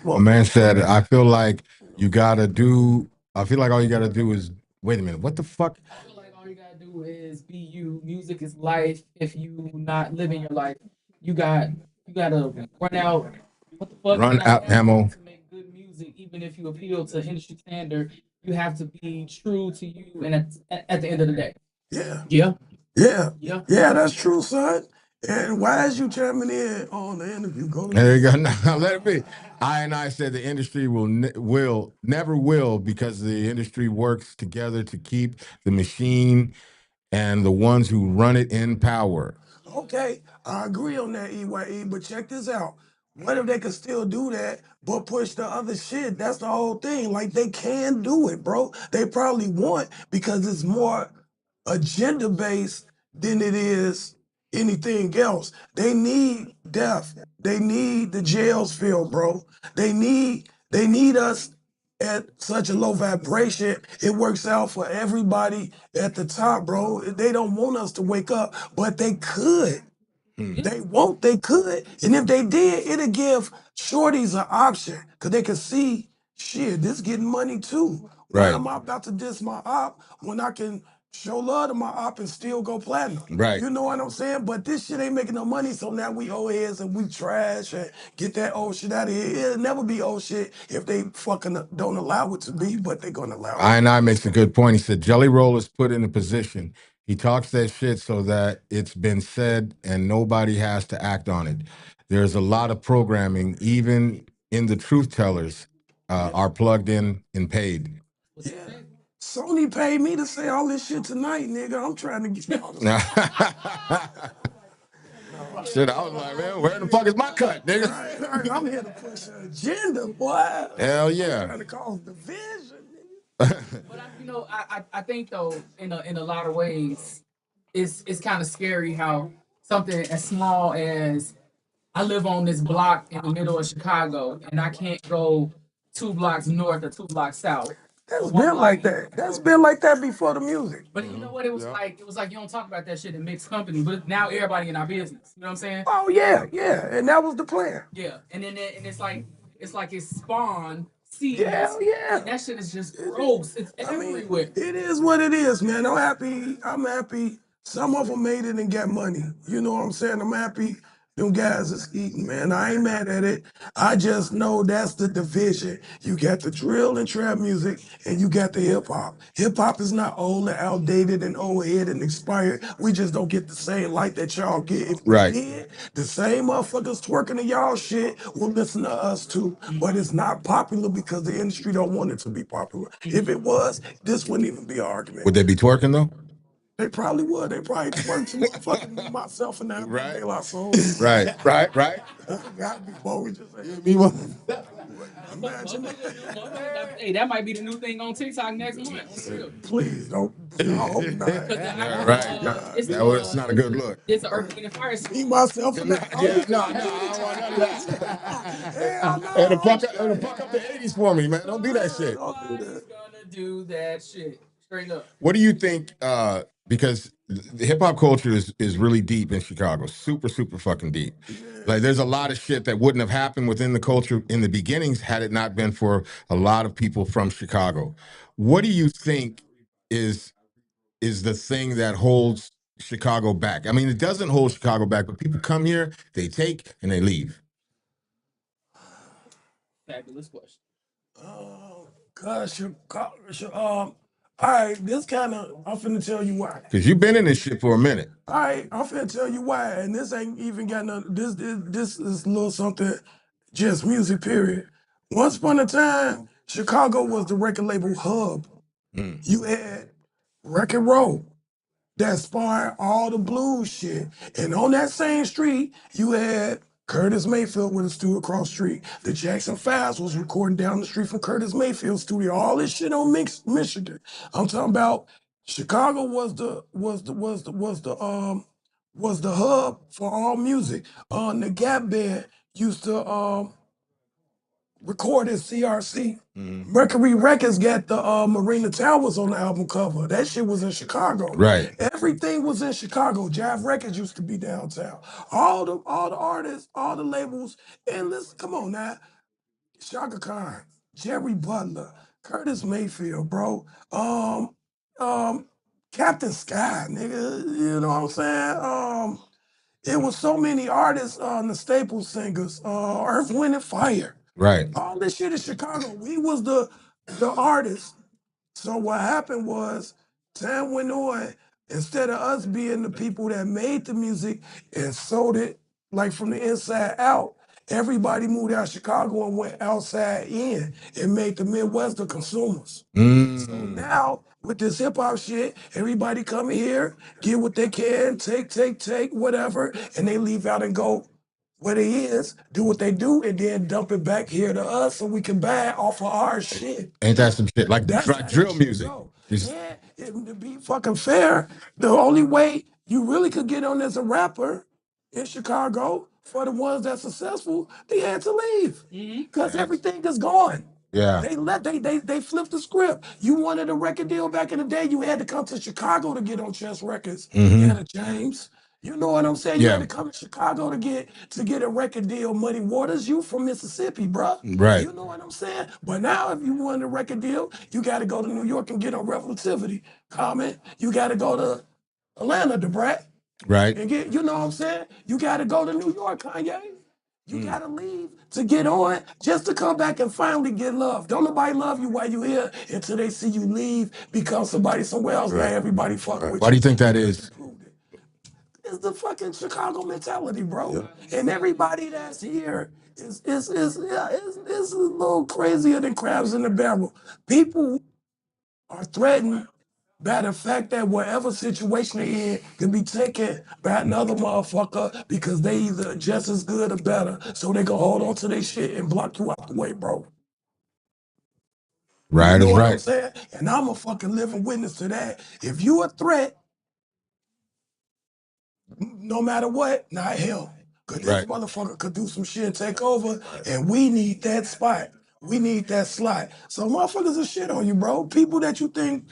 A man said, I feel like you gotta do, I feel like all you gotta do is, wait a minute, what the fuck? I feel like all you gotta do is be you. Music is life. If you not living your life, you gotta run out. What the fuck? Run You gotta out ammo. to make good music, even if you appeal to industry standard, you have to be true to you. And at the end of the day, Yeah. yeah, Yeah. yeah. Yeah, that's true, son. And why is you chiming in on the interview? Go There you ahead. go. Now let it be. I said the industry will never will because the industry works together to keep the machine and the ones who run it in power. Okay, I agree on that, EYE, but check this out. What if they could still do that, but push the other shit? That's the whole thing. Like, they can do it, bro. They probably want because it's more agenda based than it is anything else. They need death. They need the jails filled, bro. They need us at such a low vibration. It works out for everybody at the top, bro. They don't want us to wake up, but they could. They won't, they could. And if they did, it'd give shorties an option. Cause they could see, shit, this getting money too. Why Right. am I about to diss my op when I can show love to my op and still go platinum? Right. You know what I'm saying? But this shit ain't making no money, so now we old heads and we trash and get that old shit out of here. It'll never be old shit if they fucking don't allow it to be, but they're gonna allow it. I makes a good point. He said Jelly Roll is put in a position. He talks that shit so that it's been said and nobody has to act on it. There's a lot of programming, even in the truth tellers, are plugged in and paid. Yeah. Sony paid me to say all this shit tonight, nigga. I'm trying to get y'all. Shit, I was like, man, where the fuck is my cut, nigga? Right, I'm here to push an agenda, boy. Hell I'm yeah. trying to cause division, nigga. But I think though, in a lot of ways, it's kind of scary how something as small as I live on this block in the middle of Chicago, and I can't go 2 blocks north or 2 blocks south. That's been like that. That's been like that before the music. But you know what? It was like you don't talk about that shit in mixed company, but now everybody in our business. You know what I'm saying? Oh yeah, yeah, and that was the plan. Yeah, and then it's like it spawned seeds. Yeah, yeah. And that shit is just gross. It's everywhere. It is what it is, man. I'm happy. I'm happy. Some of them made it and got money. You know what I'm saying? I'm happy. Them guys is eating, man. I ain't mad at it. I just know that's the division. You got the drill and trap music, and you got the hip hop. Hip hop is not old and outdated and old head and expired. We just don't get the same light that y'all get. If we Right. did, the same motherfuckers twerking to y'all shit will listen to us too. But it's not popular because the industry don't want it to be popular. If it was, this wouldn't even be an argument. Would they be twerking though? They probably would. They probably twerk to motherfucking myself and that Right. De La Soul. Right. Got before we just say, imagine that. Hey, that might be the new thing on TikTok next month. Please don't. I hope not. Right. It's not a good look. It's an Earth, Wind, and Fire. Me, myself, and that. Yeah, no, I don't want none of that. Hell no. It'll fuck up the 80s for me, man. Don't do that shit. Don't do that. Nobody's gonna do that shit. Straight up. What do you think? Because the hip hop culture is really deep in Chicago. Super, super fucking deep. Like there's a lot of shit that wouldn't have happened within the culture in the beginnings had it not been for a lot of people from Chicago. What do you think is the thing that holds Chicago back? I mean, it doesn't hold Chicago back, but people come here, they take, and they leave. Fabulous question. Cause Chicago, all right, this kind of, I'm finna tell you why. Because you've been in this shit for a minute. All right, I'm finna tell you why, and this ain't even got nothing. This is a little something, just music. Period. Once upon a time, Chicago was the record label hub. You had Record Row that spawned all the blues shit, and on that same street, you had Curtis Mayfield with a studio across the street. The Jackson Fives was recording down the street from Curtis Mayfield's studio. All this shit on Michigan. I'm talking about Chicago was the hub for all music. The Gap Band used to recorded CRC. Mercury Records got the Marina Towers on the album cover. That shit was in Chicago. Right. Everything was in Chicago. Jive Records used to be downtown. All the artists, all the labels, and listen, come on now. Shaka Khan, Jerry Butler, Curtis Mayfield, bro. Captain Sky, nigga. You know what I'm saying? It was so many artists, the staple singers, Earth, Wind, and Fire. Right. All this shit in Chicago. We was the artists. So what happened was, time went on. Instead of us being the people that made the music and sold it like from the inside out, everybody moved out of Chicago and went outside in and made the Midwest the consumers. So now with this hip hop shit, everybody come here, get what they can, take, whatever, and they leave out and go what it is, do what they do, and then dump it back here to us so we can buy it off of our shit. Ain't that some shit? Like, That's like how drill that shit music. go. And to be fucking fair, the only way you really could get on as a rapper in Chicago for the ones that's successful, they had to leave because everything is gone. Yeah. They flipped the script. You wanted a record deal back in the day, you had to come to Chicago to get on Chess Records and a James. You know what I'm saying? You had to come to Chicago to get a record deal. Muddy Waters, you from Mississippi, bro. Right. You know what I'm saying? But now, if you want a record deal, you got to go to New York and get on Relativity. Comment. You got to go to Atlanta, the brat. Right. And get, you know what I'm saying? You got to go to New York, Kanye. You got to leave to get on just to come back and finally get love. Don't nobody love you while you here until they see you leave, become somebody somewhere else. Now everybody fuck with you. Why do you think that is? It's the fucking Chicago mentality, bro. And everybody that's here is a little crazier than crabs in the barrel. People are threatened by the fact that whatever situation they're in can be taken by another motherfucker because they either just as good or better. So they can hold on to their shit and block you out the way, bro. Right You know is what I'm right. saying? And I'm a fucking living witness to that. If you a threat, no matter what, not him. Cause this motherfucker could do some shit and take over, and we need that spot. We need that slot. So motherfuckers are shit on you, bro. People that you think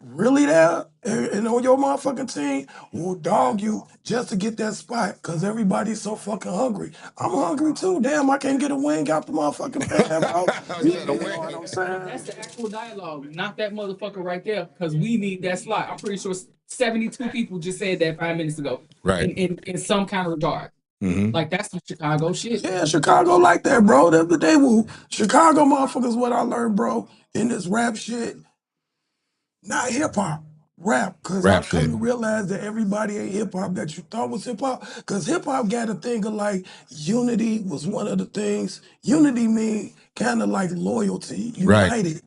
really there and on your motherfucking team will dog you just to get that spot because everybody's so fucking hungry. I'm hungry too. Damn, I can't get a wing out the motherfucking pan, bro. You know what I'm saying? That's the actual dialogue, not that motherfucker right there, because we need that slot. I'm pretty sure 72 people just said that 5 minutes ago. Right. In some kind of regard. Like that's some Chicago shit. Yeah, Chicago like that, bro. They will. Chicago motherfuckers, what I learned, bro, in this rap shit, not hip hop, rap. Cause I come to realize that everybody ain't hip hop that you thought was hip hop. Cause hip hop got a thing of like unity was one of the things. Unity mean kind of like loyalty, united.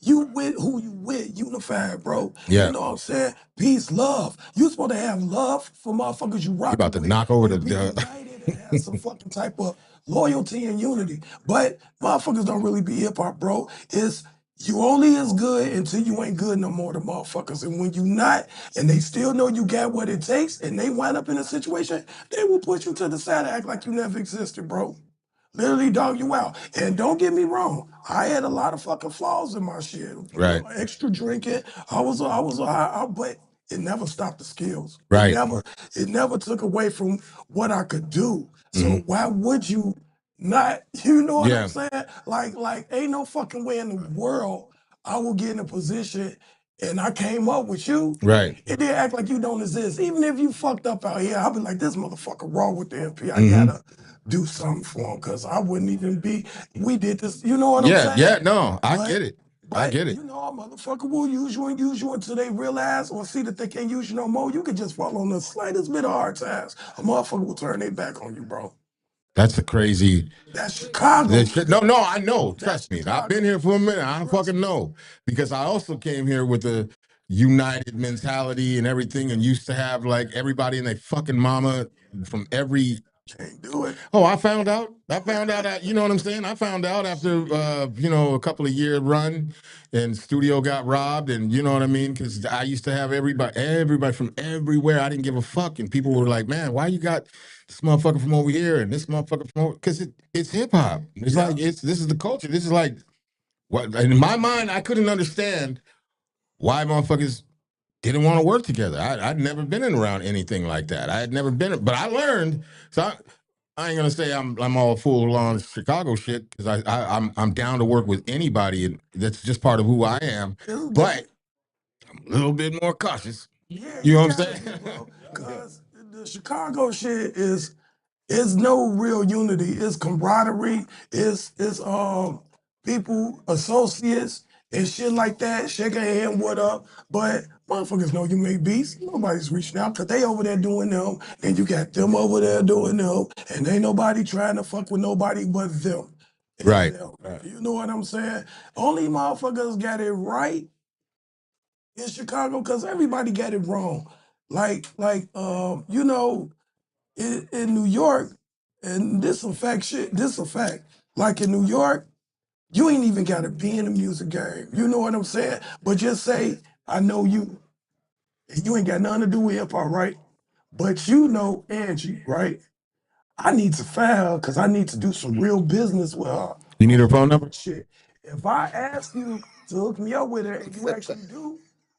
You with who you with, unified, bro. Yeah. You know what I'm saying? Peace, love. You supposed to have love for motherfuckers you rock. You about to knock over Be united and have some fucking type of loyalty and unity. But motherfuckers don't really be hip hop, bro. It's you only as good until you ain't good no more to motherfuckers. And when you not, and they still know you got what it takes, and they wind up in a situation, they will put you to the side and act like you never existed, bro. Literally dog you out. And don't get me wrong, I had a lot of fucking flaws in my shit. Right. Extra drinking. But it never stopped the skills. Right. It never took away from what I could do. So why would you not, you know what I'm saying? Like ain't no fucking way in the world I will get in a position and I came up with you. Right. And then act like you don't exist. Even if you fucked up out here, I'll be like, this motherfucker raw with the MP. I gotta do something for him because I wouldn't even be. We did this, you know what I'm saying? Yeah, no, I get it. I get it. You know, a motherfucker will use you until they realize or see that they can't use you no more. You could just fall on the slightest bit of hard times. A motherfucker will turn their back on you, bro. That's a crazy. That's Chicago. No, I know. Trust me. I've been here for a minute. I fucking know. Because I also came here with a united mentality and everything and used to have like everybody and their fucking mama from every. Can't do it. Oh, I found out. You know what I'm saying? I found out after, a couple of year run and studio got robbed and you know what I mean? Because I used to have everybody from everywhere. I didn't give a fuck. And people were like, man, why you got this motherfucker from over here and this motherfucker from over? Because it's hip hop. It's like, this is the culture. This is like, what in my mind, I couldn't understand why motherfuckers didn't want to work together. I'd never been around anything like that. I had never been, but I learned. So I ain't gonna say I'm all full on Chicago shit because I'm down to work with anybody, and that's just part of who I am. But I'm a little bit more cautious. Yeah, you know what I'm saying? Because the Chicago shit is no real unity. It's camaraderie. It's people, associates, and shit like that. Shaking a hand, what up? But motherfuckers know you make beats. Nobody's reaching out because they over there doing them. And you got them over there doing them. And ain't nobody trying to fuck with nobody but them. Right. You know what I'm saying? Only motherfuckers got it right in Chicago because everybody got it wrong. In New York, and this a fact shit, this a fact. Like in New York, you ain't even gotta be in the music game. You know what I'm saying? But just say, I know you. And you ain't got nothing to do with hip hop, right? But you know Angie, right? I need to file because I need to do some real business with her. You need her phone number? Shit. If I ask you to hook me up with her and you actually do,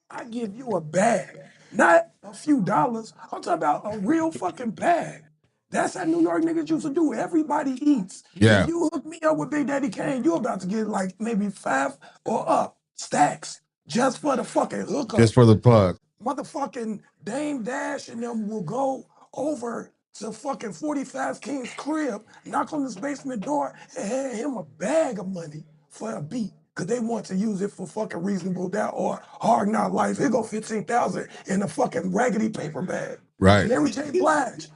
I give you a bag. Not a few dollars. I'm talking about a real fucking bag. That's how New York niggas used to do. Everybody eats. Yeah. If you hook me up with Big Daddy Kane, you about to get like maybe 5 or up stacks just for the fucking hookup. Just for the plug. Motherfucking Dame Dash and them will go over to fucking 45 King's crib, knock on his basement door, and hand him a bag of money for a beat. Cause they want to use it for fucking Reasonable Doubt or Hard Knock Life. Here go 15,000 in a fucking raggedy paper bag. Right. Mary J. Blige.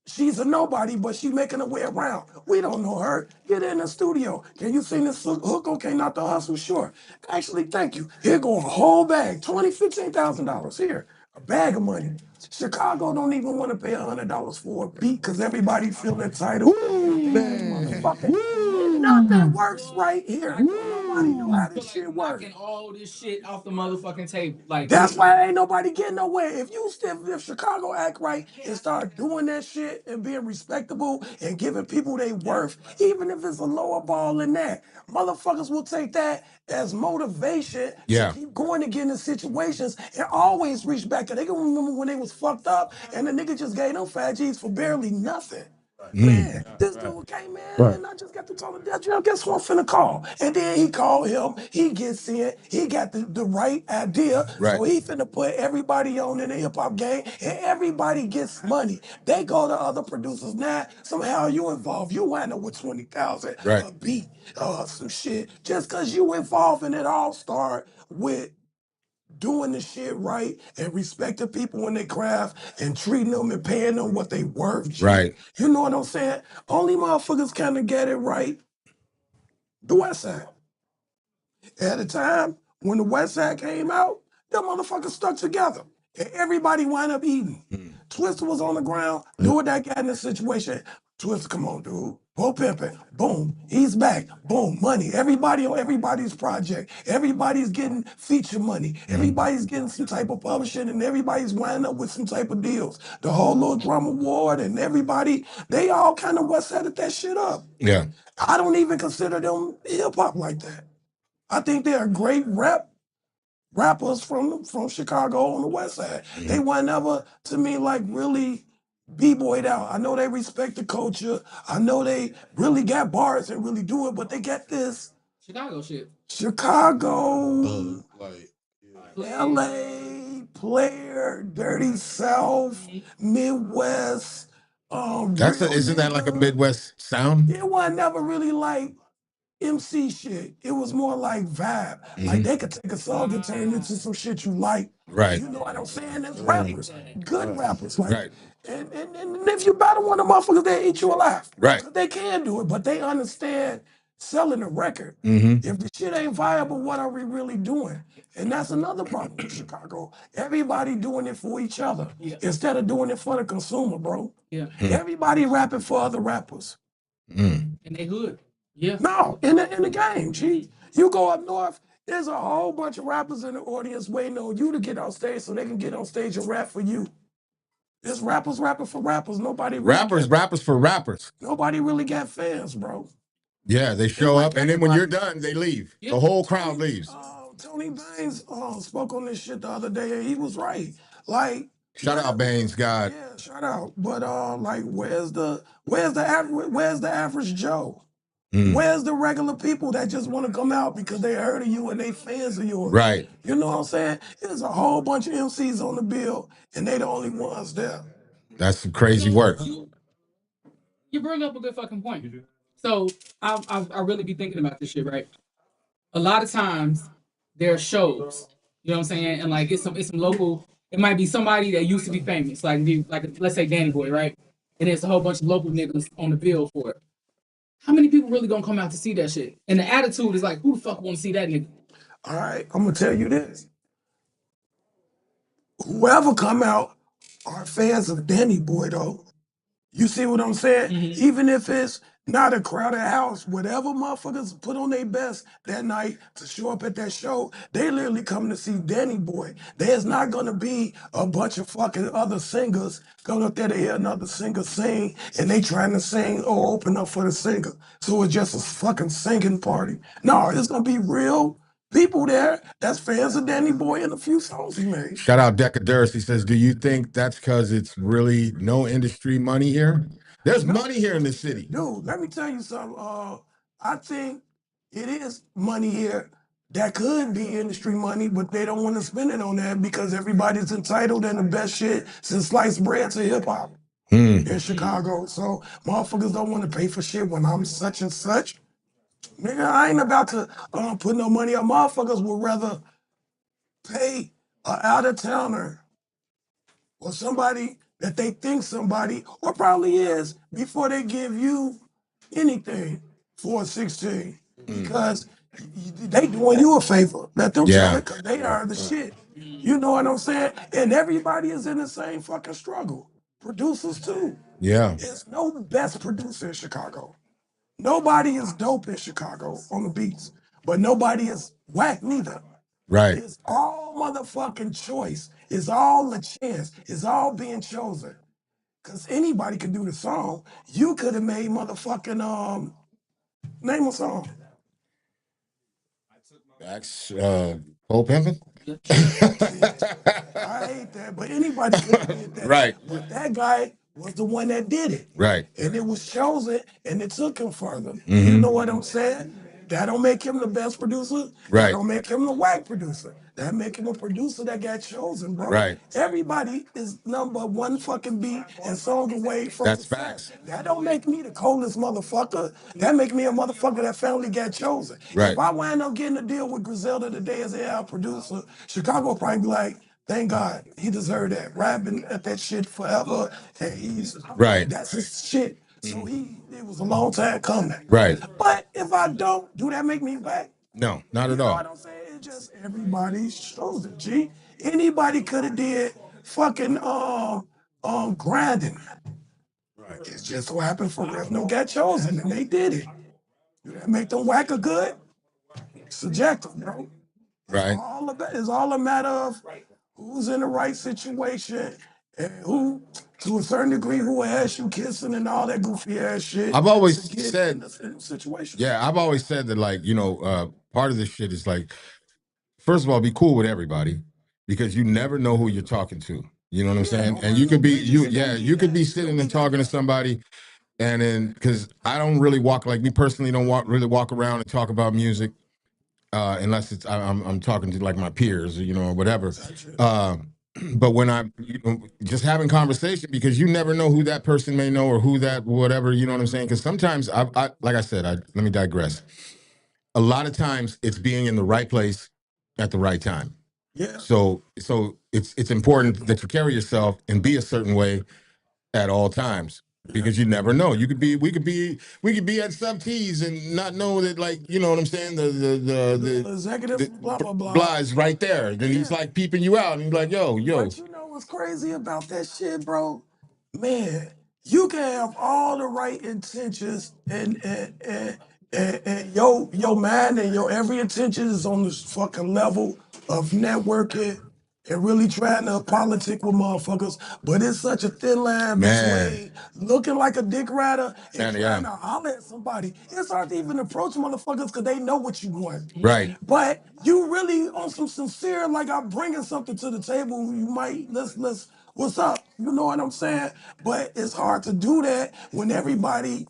She's a nobody, but she making her way around. We don't know her. Get in the studio. Can you sing this hook? Okay, not the hustle, sure. Actually, thank you. Here go a whole bag, $15,000. Here, a bag of money. Chicago don't even want to pay $100 for a beat because everybody feel entitled. Nothing works right here. Nobody know how this shit works. Knocking all this shit off the motherfucking table. Like That's why ain't nobody getting nowhere. If Chicago act right and start doing that shit and being respectable and giving people their worth, even if it's a lower ball than that, motherfuckers will take that as motivation to keep going and getting in situations and always reach back. Cause they can remember when they was fucked up and the nigga just gave them 5 Gs for barely nothing. Man, this dude came in and I just got to talk to that. Guess who I'm finna call? And then he called him. He gets in. He got the right idea. Right. So he finna put everybody on in the hip hop game and everybody gets money. They go to other producers. Now, somehow you involved. You wind up with 20,000 a beat, some shit. Just cause you involved and it all start with doing the shit right and respecting people in their craft and treating them and paying them what they worth. G. Right. You know what I'm saying? Only motherfuckers kind of get it right. The West Side. At the time, when the West Side came out, them motherfuckers stuck together. And everybody wound up eating. Twister was on the ground, knew what that got in the situation. Twister, come on, dude. Bo Pimpin', boom, he's back, boom, money. Everybody on everybody's project. Everybody's getting feature money. Everybody's getting some type of publishing and everybody's winding up with some type of deals. The whole little drum award and everybody, they all kind of West Sided that shit up. Yeah. I don't even consider them hip hop like that. I think they're a great rep rappers from Chicago on the west side. They weren't ever, to me, like really b-boyed out. I know they respect the culture. I know they really got bars and really do it, but they get this Chicago shit. Chicago, Like, LA, Player, Dirty South, Midwest. Isn't that like a Midwest sound? It was never really like MC shit. It was more like vibe. Like they could take a song and turn it into some shit you like. Right. You know what I'm saying? As rappers, good rappers. Like, Right. and if you battle one of the motherfuckers, they eat you alive. Right. 'Cause they can do it, but they understand selling a record. Mm-hmm. If the shit ain't viable, what are we really doing? And that's another problem in Chicago. Everybody doing it for each other instead of doing it for the consumer, bro. Yeah. Everybody rapping for other rappers. And they hood. Yeah. No, in the game, G. You go up north, there's a whole bunch of rappers in the audience waiting on you to get on stage so they can get on stage and rap for you. There's rappers rapping for rappers. Nobody really Rappers for rappers. Nobody really got fans, bro. Yeah, they show up, and then when you're done, they leave. The whole crowd leaves. Tony Baines spoke on this shit the other day, and he was right. Like, Shout out Baines, God. yeah, shout out. But like, where's the average Joe? Where's the regular people that just want to come out because they heard of you and they fans of yours? Right. You know what I'm saying? There's a whole bunch of MCs on the bill, and they the only ones there. That's some crazy work. You bring up a good fucking point. So I really be thinking about this shit, right? A lot of times there are shows, you know what I'm saying, and like it's some local. It might be somebody that used to be famous, like let's say Danny Boy, right? And there's a whole bunch of local niggas on the bill for it. How many people really gonna come out to see that shit? And the attitude is like, who the fuck want to see that nigga? All right, I'm gonna tell you this. Whoever come out are fans of Danny Boy, though. You see what I'm saying? Even if it's not a crowded house, whatever motherfuckers put on their best that night to show up at that show, they literally come to see Danny Boy. There's not gonna be a bunch of fucking other singers going up there to hear another singer sing, and they trying to sing or open up for the singer. So it's just a fucking singing party. No, it's gonna be real people there that's fans of Danny Boy and a few songs he made. Shout out Decadurus. He says, do you think that's because it's really no industry money here? There's money here in the city. Dude, let me tell you something. I think it is money here that could be industry money, but they don't want to spend it on that because everybody's entitled and the best shit since sliced bread to hip hop in Chicago. So motherfuckers don't want to pay for shit when I'm such and such. Nigga, I ain't about to put no money on. Motherfuckers would rather pay an out-of-towner or somebody that they think somebody or probably is before they give you anything for a 16 because they doing you a favor. Let them tell it because they are the shit. You know what I'm saying? And everybody is in the same fucking struggle. Producers too. Yeah. There's no best producer in Chicago. Nobody is dope in Chicago on the beats, but nobody is whack neither. Right. It's all motherfucking choice. It's all a chance. It's all being chosen. Cause anybody can do the song. You could have made motherfucking name a song. That's Pope Pimpin'? I hate that, but anybody could have did that. Right. But that guy was the one that did it. Right. And it was chosen and it took him further. You know what I'm saying? That don't make him the best producer. Right. That don't make him the whack producer. That make him a producer that got chosen, bro. Right. Everybody is number one fucking beat and song away from That's success. facts. That don't make me the coldest motherfucker. That make me a motherfucker that finally got chosen. Right. If I wind up getting a deal with Griselda today as an album producer, Chicago probably be like, thank God, he deserved that. Rapping at that shit forever, and he's Right. That's his shit. So it was a long time coming. Right. But if I don't, do that make me whack? No, not You at know all. what I'm saying? It's just everybody's chosen, G. Anybody could have did fucking grinding. Right. It just so happened for Revenue got chosen and they did it. Do that make them whack or good? Subjective, bro. Right. It's all a matter of who's in the right situation and who, to a certain degree, who has you kissing and all that goofy ass shit. I've always to get said, in the situation. yeah, I've always said that, like, part of this shit is like first of all, be cool with everybody because you never know who you're talking to. You know what I'm saying? And you could be you could be sitting and talking to somebody, and then because I don't really walk like me personally don't walk around and talk about music unless it's I'm talking to like my peers, or whatever. Uh, but when I'm just having conversation because you never know who that person may know or who that whatever, you know what I'm saying? Because sometimes I like I said, let me digress. A lot of times it's being in the right place at the right time. Yeah. So it's important that you carry yourself and be a certain way at all times because you never know. We could be at sub tees and not know that, like, you know what I'm saying. The executive, The blah blah blah. blah is right there. Then he's like peeping you out, and he's like, yo. But you know what's crazy about that shit, bro? Man, you can have all the right intentions and your mind and your every intention is on this fucking level of networking and really trying to politic with motherfuckers. But it's such a thin line Man. between looking like a dick rider and Man, yeah. trying to holler at somebody. It's hard to even approach motherfuckers because they know what you want. Right. But you really on some sincere, like I'm bringing something to the table. You might let's what's up? You know what I'm saying? But it's hard to do that when everybody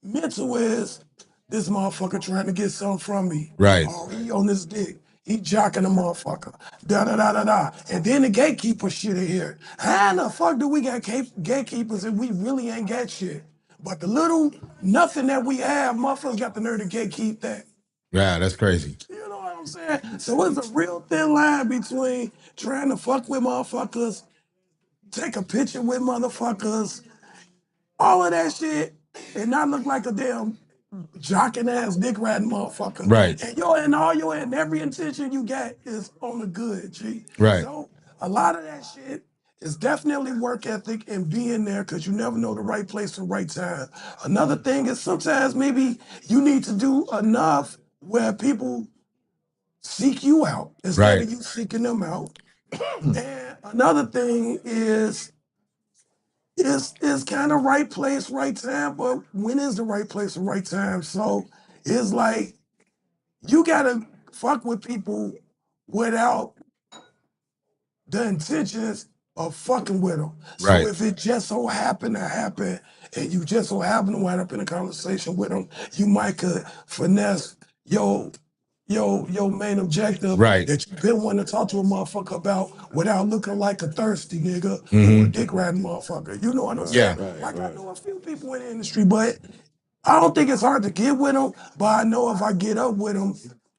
mental is this motherfucker trying to get something from me. Right. Oh, he on this dick. He jocking the motherfucker. Da da da da da. And then the gatekeeper shit in here. How the fuck do we got gatekeepers if we really ain't got shit? But the little nothing that we have, motherfuckers got the nerve to gatekeep that. Yeah, that's crazy. You know what I'm saying? So it's a real thin line between trying to fuck with motherfuckers, take a picture with motherfuckers, all of that shit, and not look like a damn jocking ass dick riding motherfucker. Right. And every intention you got is on the good, G. Right. So a lot of that shit is definitely work ethic and being there because you never know the right place and right time. Another thing is sometimes maybe you need to do enough where people seek you out instead Right. of you seeking them out. And another thing is kind of right place, right time, but when is the right place and right time? So it's like you gotta fuck with people without the intentions of fucking with them. So Right. if it just so happened to happen and you just so happen to wind up in a conversation with them, you might could finesse your main objective Right. that you've been wanting to talk to a motherfucker about without looking like a thirsty nigga or a Mhm. dick riding motherfucker. You know what I'm Yeah. saying? Like I know a few people in the industry, but I don't think it's hard to get with them. But I know if I get up with them,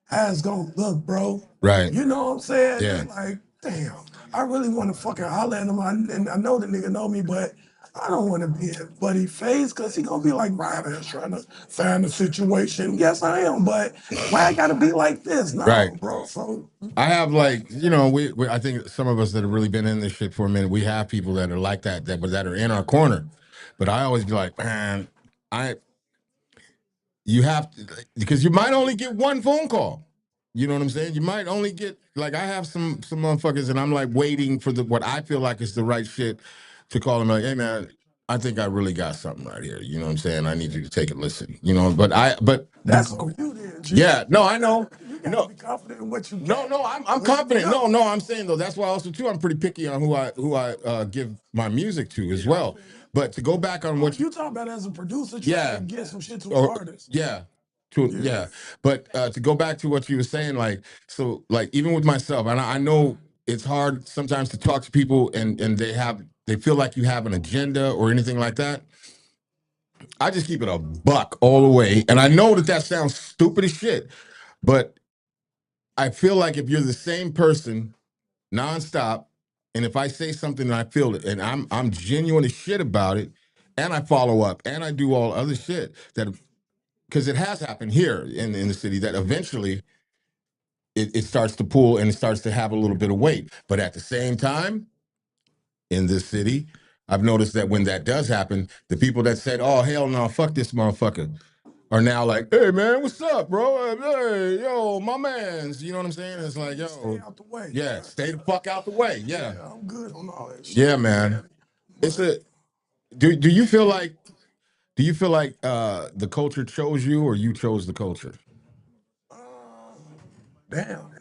how it's gonna look, bro. Right. You know what I'm saying? Yeah. It's like, damn, I really want to fucking holler at him. And I know the nigga know me, but I don't want to be in buddy face because he gonna be like, Ryder is trying to find a situation. Yes, I am, but why I gotta be like this? No, Right. bro. So I have like, we I think some of us that have really been in this shit for a minute, we have people that are like that are in our corner. But I always be like, man, you have to, because you might only get one phone call. You know what I'm saying? You might only get, like, I have some motherfuckers and I'm like waiting for what I feel like is the right shit to call them like, hey man, I think I really got something right here. You know what I'm saying? I need you to take a listen. But that's on you then, G. yeah, no, I know. You gotta No, be confident in what you no, got. no, I'm confident. No, I'm saying though, that's why also too I'm pretty picky on who I give my music to as well. But to go back on what You talking about as a producer trying yeah, to get some shit to an or artist. yeah, Yeah. yeah. But to go back to what you were saying, like, so like even with myself, and I know it's hard sometimes to talk to people and they feel like you have an agenda or anything like that. I just keep it a buck all the way, and I know that sounds stupid as shit, but I feel like if you're the same person nonstop, and if I say something and I feel it, and I'm genuine as shit about it, and I follow up, and I do all other shit that, because it has happened here in the city that eventually it starts to pull and it starts to have a little bit of weight. But at the same time, in this city, I've noticed that when that does happen, the people that said, "Oh hell no, fuck this motherfucker," are now like, "Hey man, what's up, bro? Hey, yo, my man's." You know what I'm saying? It's like, yo, Stay out the way. yeah, stay the fuck out the way. Yeah, Yeah, I'm good on all that shit. yeah, man. It's a. Do you feel like? Do you feel like the culture chose you, or you chose the culture? Damn.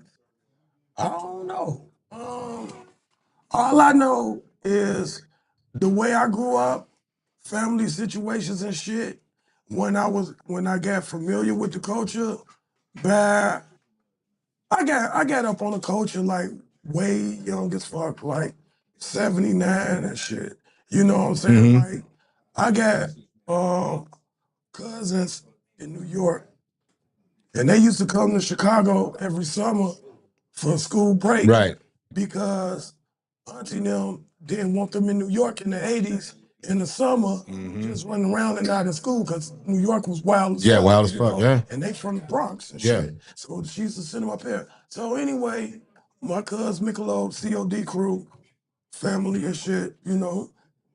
I don't know. All I know is the way I grew up, family situations and shit. When I got familiar with the culture, bad. I got up on the culture like way young as fuck, like 79 and shit. You know what I'm saying? Like I got cousins in New York, and they used to come to Chicago every summer for school break. Right. Because Auntie and them didn't want them in New York in the 80s in the summer, just running around and out of school because New York was wild as Yeah, fuck. wild as you fuck, know? yeah. And they from the Bronx and Yeah. shit. So she used to send them up here. So anyway, my cousin Michelob, COD crew, family and shit, you know,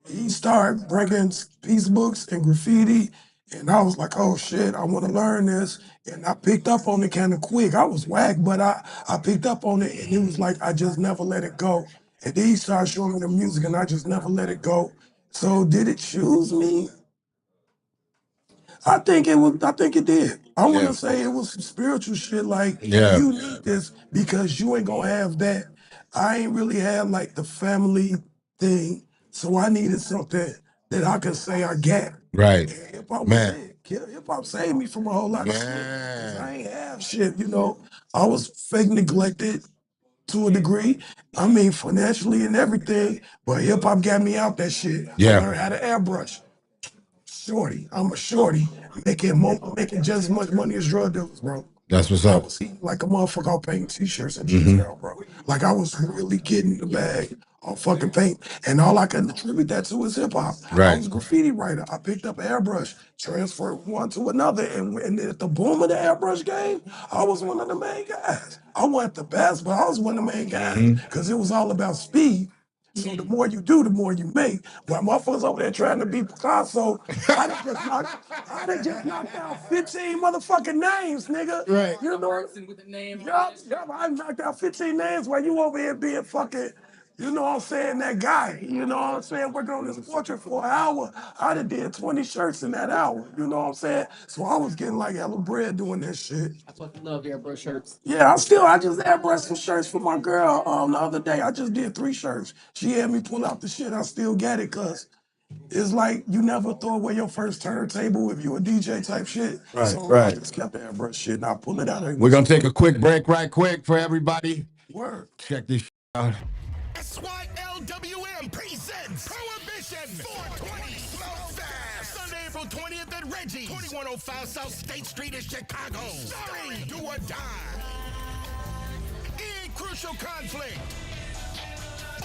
he started breaking peace books and graffiti. And I was like, oh shit, I want to learn this. And I picked up on it kind of quick. I was whack, but I picked up on it and it was like, I just never let it go. And then he started showing me the music and I just never let it go. So did it choose me? I think it was. I think it did. I want Yeah. to say it was some spiritual shit. Like Yeah. you need this because you ain't gonna have that. I ain't really had like the family thing, so I needed something that I could say I got. Right. Hip hop was Man. it. Hip hop saved me from a whole lot of shit. 'Cause Man. I ain't have shit. You know, I was fake neglected to a degree. I mean, financially and everything. But hip hop got me out that shit. Yeah. I learned how to airbrush. Shorty, I'm a shorty, making just as much money as drug dealers, bro. That's what's I up. was eating like a motherfucker off painting t-shirts and G-Town, bro. Like I was really getting the bag on fucking paint. And all I can attribute that to is hip hop. I Right. was a graffiti writer. I picked up an airbrush, transferred one to another. And at the boom of the airbrush game, I was one of the main guys. I wasn't the best, but I was one of the main guys. Because it was all about speed. So the more you do, the more you make. While motherfuckers over there trying to be Picasso, I done just knocked out 15 motherfucking names, nigga. Right. You know what? With the name. Yup, I knocked out 15 names while you over here being fucking, you know what I'm saying, that guy. You know what I'm saying? Working on this portrait for an hour. I done did 20 shirts in that hour. You know what I'm saying? So I was getting like hella bread doing that shit. I fucking love airbrush shirts. Yeah, I just airbrushed some shirts for my girl the other day. I just did 3 shirts. She had me pull out the shit. I still got it because it's like you never throw away your first turntable if you a DJ type shit. Right, So right. I just kept the airbrush shit and I pull it out. We're gonna take a quick break right quick for everybody. Word. Check this out. SYLWM presents Prohibition 420 Slow Fast. Sunday, April 20th at Reggie's, 2105 South State Street in Chicago. Starring Do or Die. In Crucial Conflict.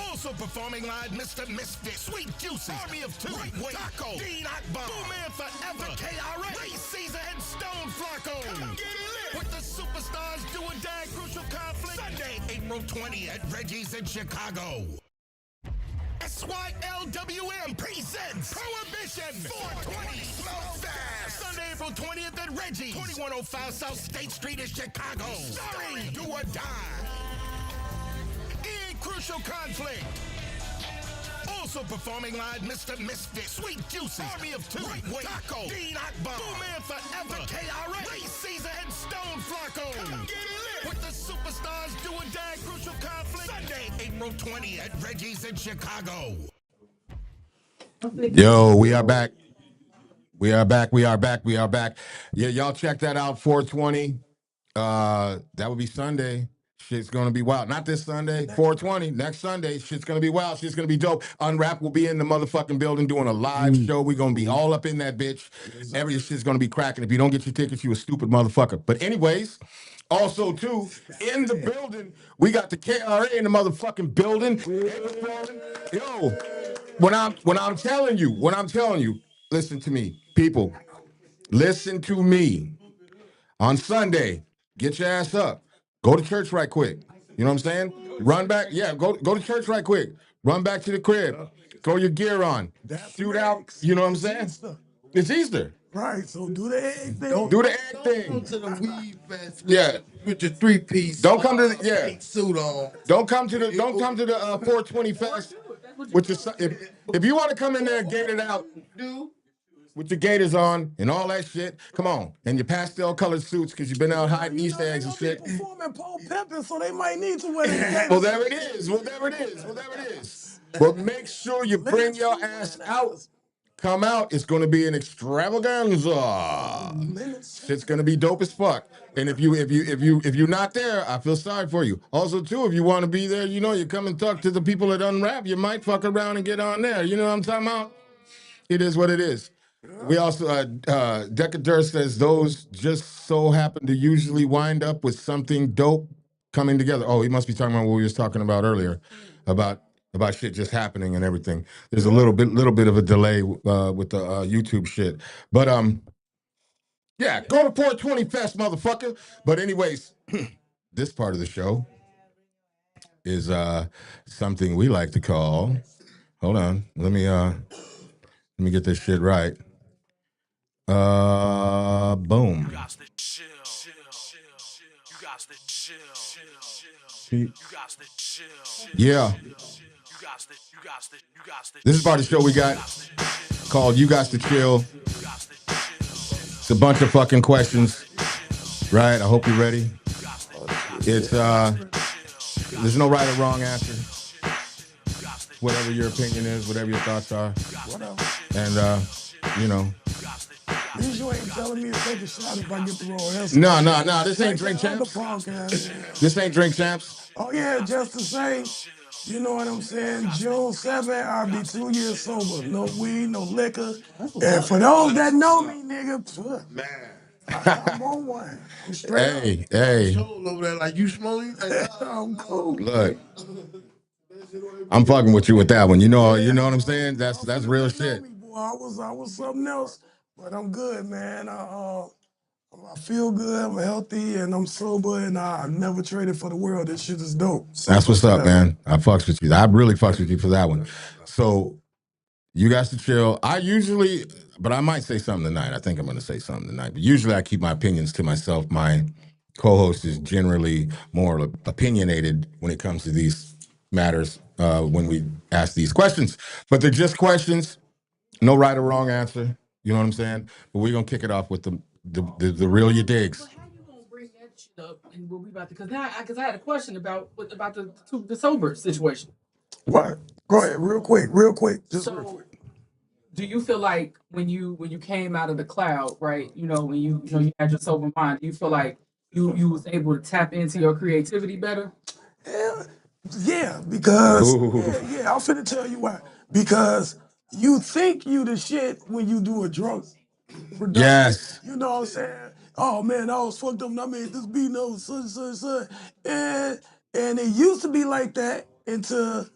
Also performing live, Mr. Misfit, Sweet Juices, Army of Two, Lightweight, Taco, Dean Akbar, Boom Man Forever, KRA, Ray Caesar, and Stone Flacco. Come get lit with the superstars Do or Die Crucial Conflict. Sunday, April 20th at Reggie's in Chicago. SYLWM presents Prohibition 420 Slow Fast. Sunday, April 20th at Reggie's, 2105 South State Street in Chicago. Starring Do or Die. In Crucial Conflict. Also performing live, Mr. Misfit, Sweet Juices, Army of Two, Lightweight, Taco, Dean Akbar, Boom Man Forever, KRA, Ray Caesar, and Stone Flacco. Come get lit with the superstars Do or Die Crucial Conflict. Sunday, April 20th at Reggie's in Chicago. Yo, we are back. We are back. We are back. We are back. Yeah, y'all check that out. 420. That would be Sunday. Shit's gonna be wild. Not this Sunday, 420. Next Sunday, shit's gonna be wild. Shit's gonna be dope. Unwrap will be in the motherfucking building doing a live show. We're gonna be all up in that bitch. Every shit's gonna be cracking. If you don't get your tickets, you a stupid motherfucker. But anyways, also too, in the building, we got the KRA in the motherfucking building. Yo, when I'm telling you, listen to me, people. Listen to me. On Sunday, get your ass up. Go to church right quick. You know what I'm saying? Run back. Yeah, go to church right quick. Run back to the crib. Throw your gear on. Shoot out. You know what I'm saying? It's Easter. Right, so do the egg thing. Do the egg thing. Come to the weed fest Yeah. with your 3-piece. Don't come to the suit on. Don't come to the 420 fest with your if you want to come in there and get it out. with your gaiters on and all that shit. Come on. And your pastel colored suits because you've been out hiding Easter eggs and shit. They performing pole pimping, so they might need to wear the gators. Well, there it is. But make sure you bring your ass out. Come out. It's going to be an extravaganza. Shit's going to be dope as fuck. And if you're not there, I feel sorry for you. Also, too, if you want to be there, you know, you come and talk to the people at Unwrap, you might fuck around and get on there. You know what I'm talking about? It is what it is. We also, Decatur says those just so happen to usually wind up with something dope coming together. Oh, he must be talking about what we was talking about earlier, about shit just happening and everything. There's a little bit of a delay with the YouTube shit, but yeah, go to 420 Fest, motherfucker. But anyways, this part of the show is something we like to call. Hold on, let me get this shit right. Boom. You got to chill. You got to chill. You got to chill. Yeah. This is part of the show we got called You Got to Chill. It's a bunch of fucking questions. Right? I hope you're ready. It's there's no right or wrong answer. Whatever your opinion is, whatever your thoughts are. And you know. You ain't telling me to take a shot if I get the wrong answer. No. This ain't Drink Champs. This ain't Drink Champs. Oh, yeah, just to say, you know what I'm saying? June 7th, I'll be 2 years sober. No weed, no liquor. And for those that know me, nigga, man, I'm on one. I'm straight Hey. Over there, like you smoking? I'm cool. Look. I'm fucking with you with that one. You know what I'm saying? That's real shit. I was something else, but I'm good, man. I feel good, I'm healthy, and I'm sober, and I never traded for the world. This shit is dope. That's what's up, man. I fucks with you. I really fucks with you for that one. So, you guys to chill. But I might say something tonight. I think I'm going to say something tonight. But usually I keep my opinions to myself. My co-host is generally more opinionated when it comes to these matters when we ask these questions. But they're just questions. No right or wrong answer. You know what I'm saying? But we're going to kick it off with the real you digs. But how you gonna bring that shit up and what we about to? Because I had a question about the sober situation. What? Go ahead, real quick, real quick. Real quick. Do you feel like when you came out of the cloud, right? You know, when you had your sober mind, do you feel like you was able to tap into your creativity better? Yeah, because I'm finna tell you why. Because you think you the shit when you do a drunk production. Yes. You know what I'm saying? Oh man, I was fucked up and I made this beat, no, son. And it used to be like that until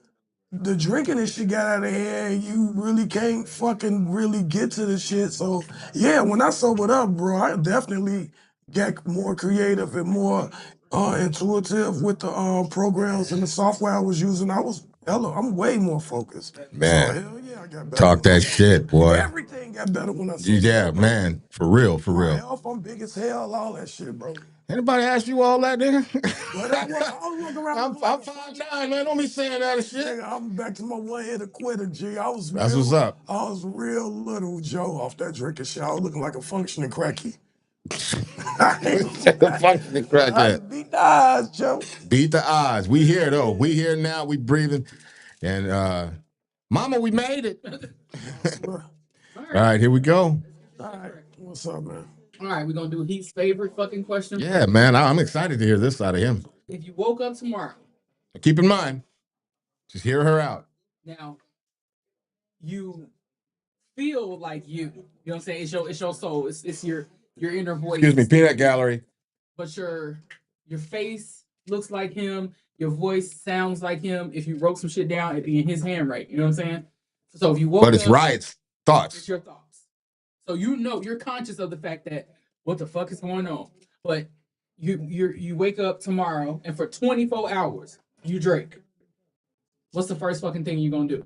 the drinking and shit got out of hand. You really can't fucking really get to the shit. So yeah, when I sobered up, bro, I definitely got more creative and more intuitive with the programs and the software I was using. I'm way more focused. Man, so, hell yeah, I got better. talk that shit, boy. Everything got better when I sobered Yeah, up. man, for real. My health, I'm big as hell, all that shit, bro. Anybody ask you all that, nigga? I'm 5'9", man. Don't be saying that shit. Nigga, I'm back to my one-headed quitter, G. That's what's up. I was real little Joe off that drinking shit. I was looking like a functioning cracky. The functioning crackhead. Beat the odds, Joe. Beat the odds. We here though. We here now. We breathing. And Mama, we made it. All right, here we go. All right, what's up, man? All right, we're gonna do Heath's favorite fucking question. Yeah, man. I'm excited to hear this side of him. If you woke up tomorrow, keep in mind, just hear her out. Now, you feel like you know what I'm saying? It's your soul. It's your inner voice. Excuse me, peanut gallery. But your face looks like him. Your voice sounds like him. If you wrote some shit down, it'd be in his handwriting. You know what I'm saying? So if you woke up, but it's Riot's thoughts. It's your thoughts. So you're conscious of the fact that what the fuck is going on. But you wake up tomorrow and for 24 hours you drink. What's the first fucking thing you're gonna do?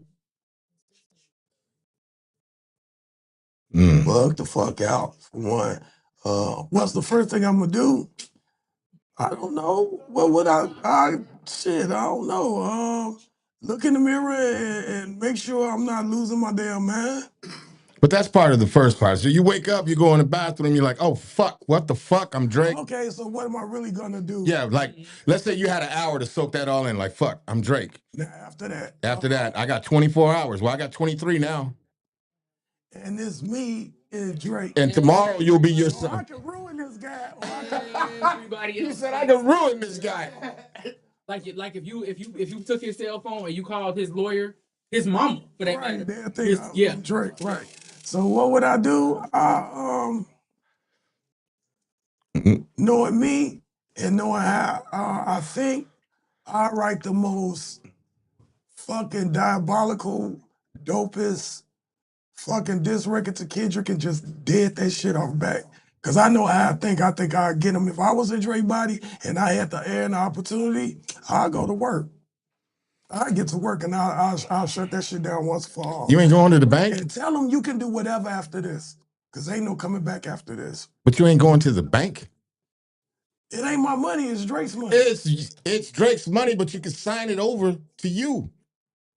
Bug the fuck out for one. What's the first thing I'm gonna do? I don't know. What would I don't know. Look in the mirror and make sure I'm not losing my damn man. But that's part of the first part. So you wake up, you go in the bathroom, you're like, oh fuck, what the fuck? I'm Drake. Okay, so what am I really gonna do? Yeah, like let's say you had an hour to soak that all in. Like fuck, I'm Drake. Now after that. After that, I got 24 hours. Well, I got 23 now. And it's me and Drake. And tomorrow you'll be Or I yourself. can ruin this guy. Or I can... Everybody You else. said I can ruin this guy. Like if you took his cell phone and you called his lawyer, his mama, for that Right, matter. that thing. Yeah. Drake. Right. So what would I do? Knowing me and knowing how I think, I write the most fucking diabolical, dopest fucking diss record to Kendrick and just dead that shit off back. Cause I know how I think. I think I'd get him. If I was in Drake body and I had the air and the opportunity, I'd go to work. I get to work and I'll shut that shit down once for all. You ain't going to the bank? And tell them you can do whatever after this. Cause ain't no coming back after this. But you ain't going to the bank? It ain't my money, it's Drake's money. It's Drake's money, but you can sign it over to you.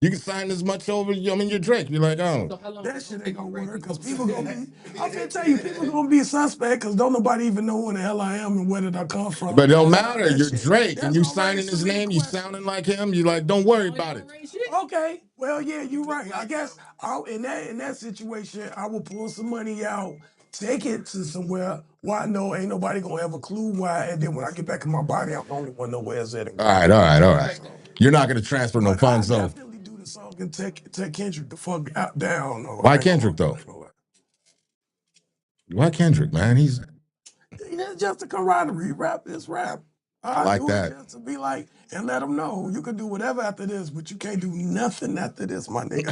You can sign as much over, I mean, you're Drake. You're like, oh. That shit ain't gonna work, because people gonna be, I'm gonna tell you, people gonna be suspect, because don't nobody even know who the hell I am and where did I come from. But it don't matter, you're Drake, and you That's signing already his name, you question. sounding like him, you like, don't worry about it. Okay, well, yeah, you're right. I guess in that situation, I will pull some money out, take it to somewhere where I know ain't nobody gonna have a clue why, and then when I get back in my body, I'm the only one know where it's at. All right. You're not gonna transfer no funds, though. Definitely do the song and take Kendrick the fuck out down. Why Kendrick, though? Why Kendrick, man? He's just a camaraderie. Rap is rap. I like do that. It just to be like, and let them know you can do whatever after this, but you can't do nothing after this, my nigga.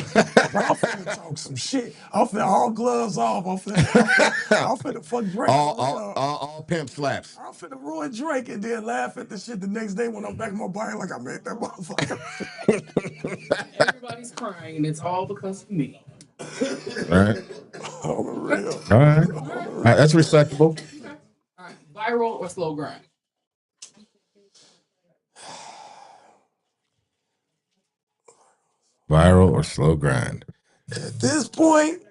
I'm finna talk some shit. I'm finna all gloves off. I'm finna fuck Drake. All pimp slaps. I'm finna ruin Drake and then laugh at the shit the next day when I'm back in my body like I made that motherfucker. Everybody's crying and it's all because of me. All right. Real. All right. That's respectable. All right. Viral or slow grind? Viral or slow grind? At this point,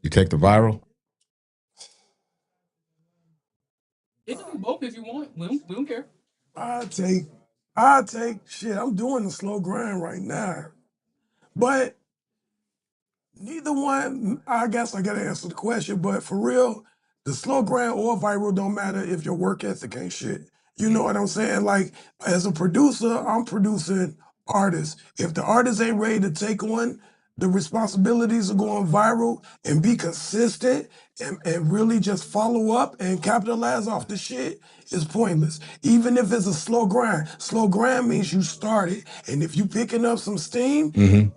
you take the viral? It can be both if you want. We don't care. I take shit. I'm doing the slow grind right now. But neither one, I guess I gotta answer the question, but for real, the slow grind or viral don't matter if your work ethic ain't shit. You know what I'm saying? Like, as a producer, I'm producing artists. If the artist ain't ready to take on the responsibilities of going viral and be consistent and really just follow up and capitalize off the shit, is pointless. Even if it's a slow grind. Slow grind means you started, and if you picking up some steam,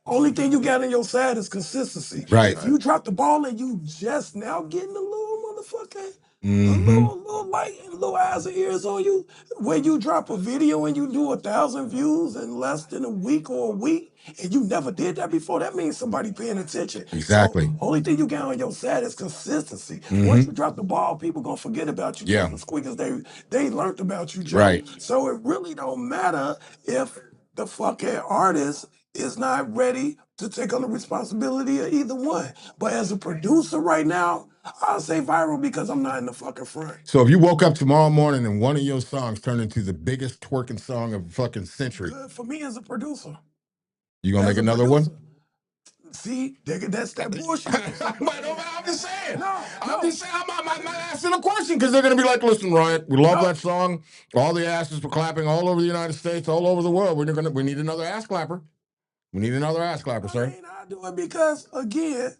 only thing you got on your side is consistency. Right. If you drop the ball and you just now getting a little motherfucker, a little light and little eyes and ears on you, when you drop a video and you do 1,000 views in less than a week or a week, and you never did that before, that means somebody paying attention. Exactly. So, only thing you got on your side is consistency. Once you drop the ball, people gonna forget about you just as quick as they learned about you, Joe. Right. So it really don't matter if the fucking artist is not ready to take on the responsibility of either one. But as a producer right now, I'll say viral because I'm not in the fucking front. So if you woke up tomorrow morning and one of your songs turned into the biggest twerking song of the fucking century, Good for me as a producer. you gonna make another one? See, that's that bullshit. I'm just saying. I'm just saying. I'm asking a question because they're gonna be like, "Listen, Riot, we love that song. All the asses were clapping all over the United States, all over the world. We need another ass clapper. We need another ass clapper, sir." I do it because again,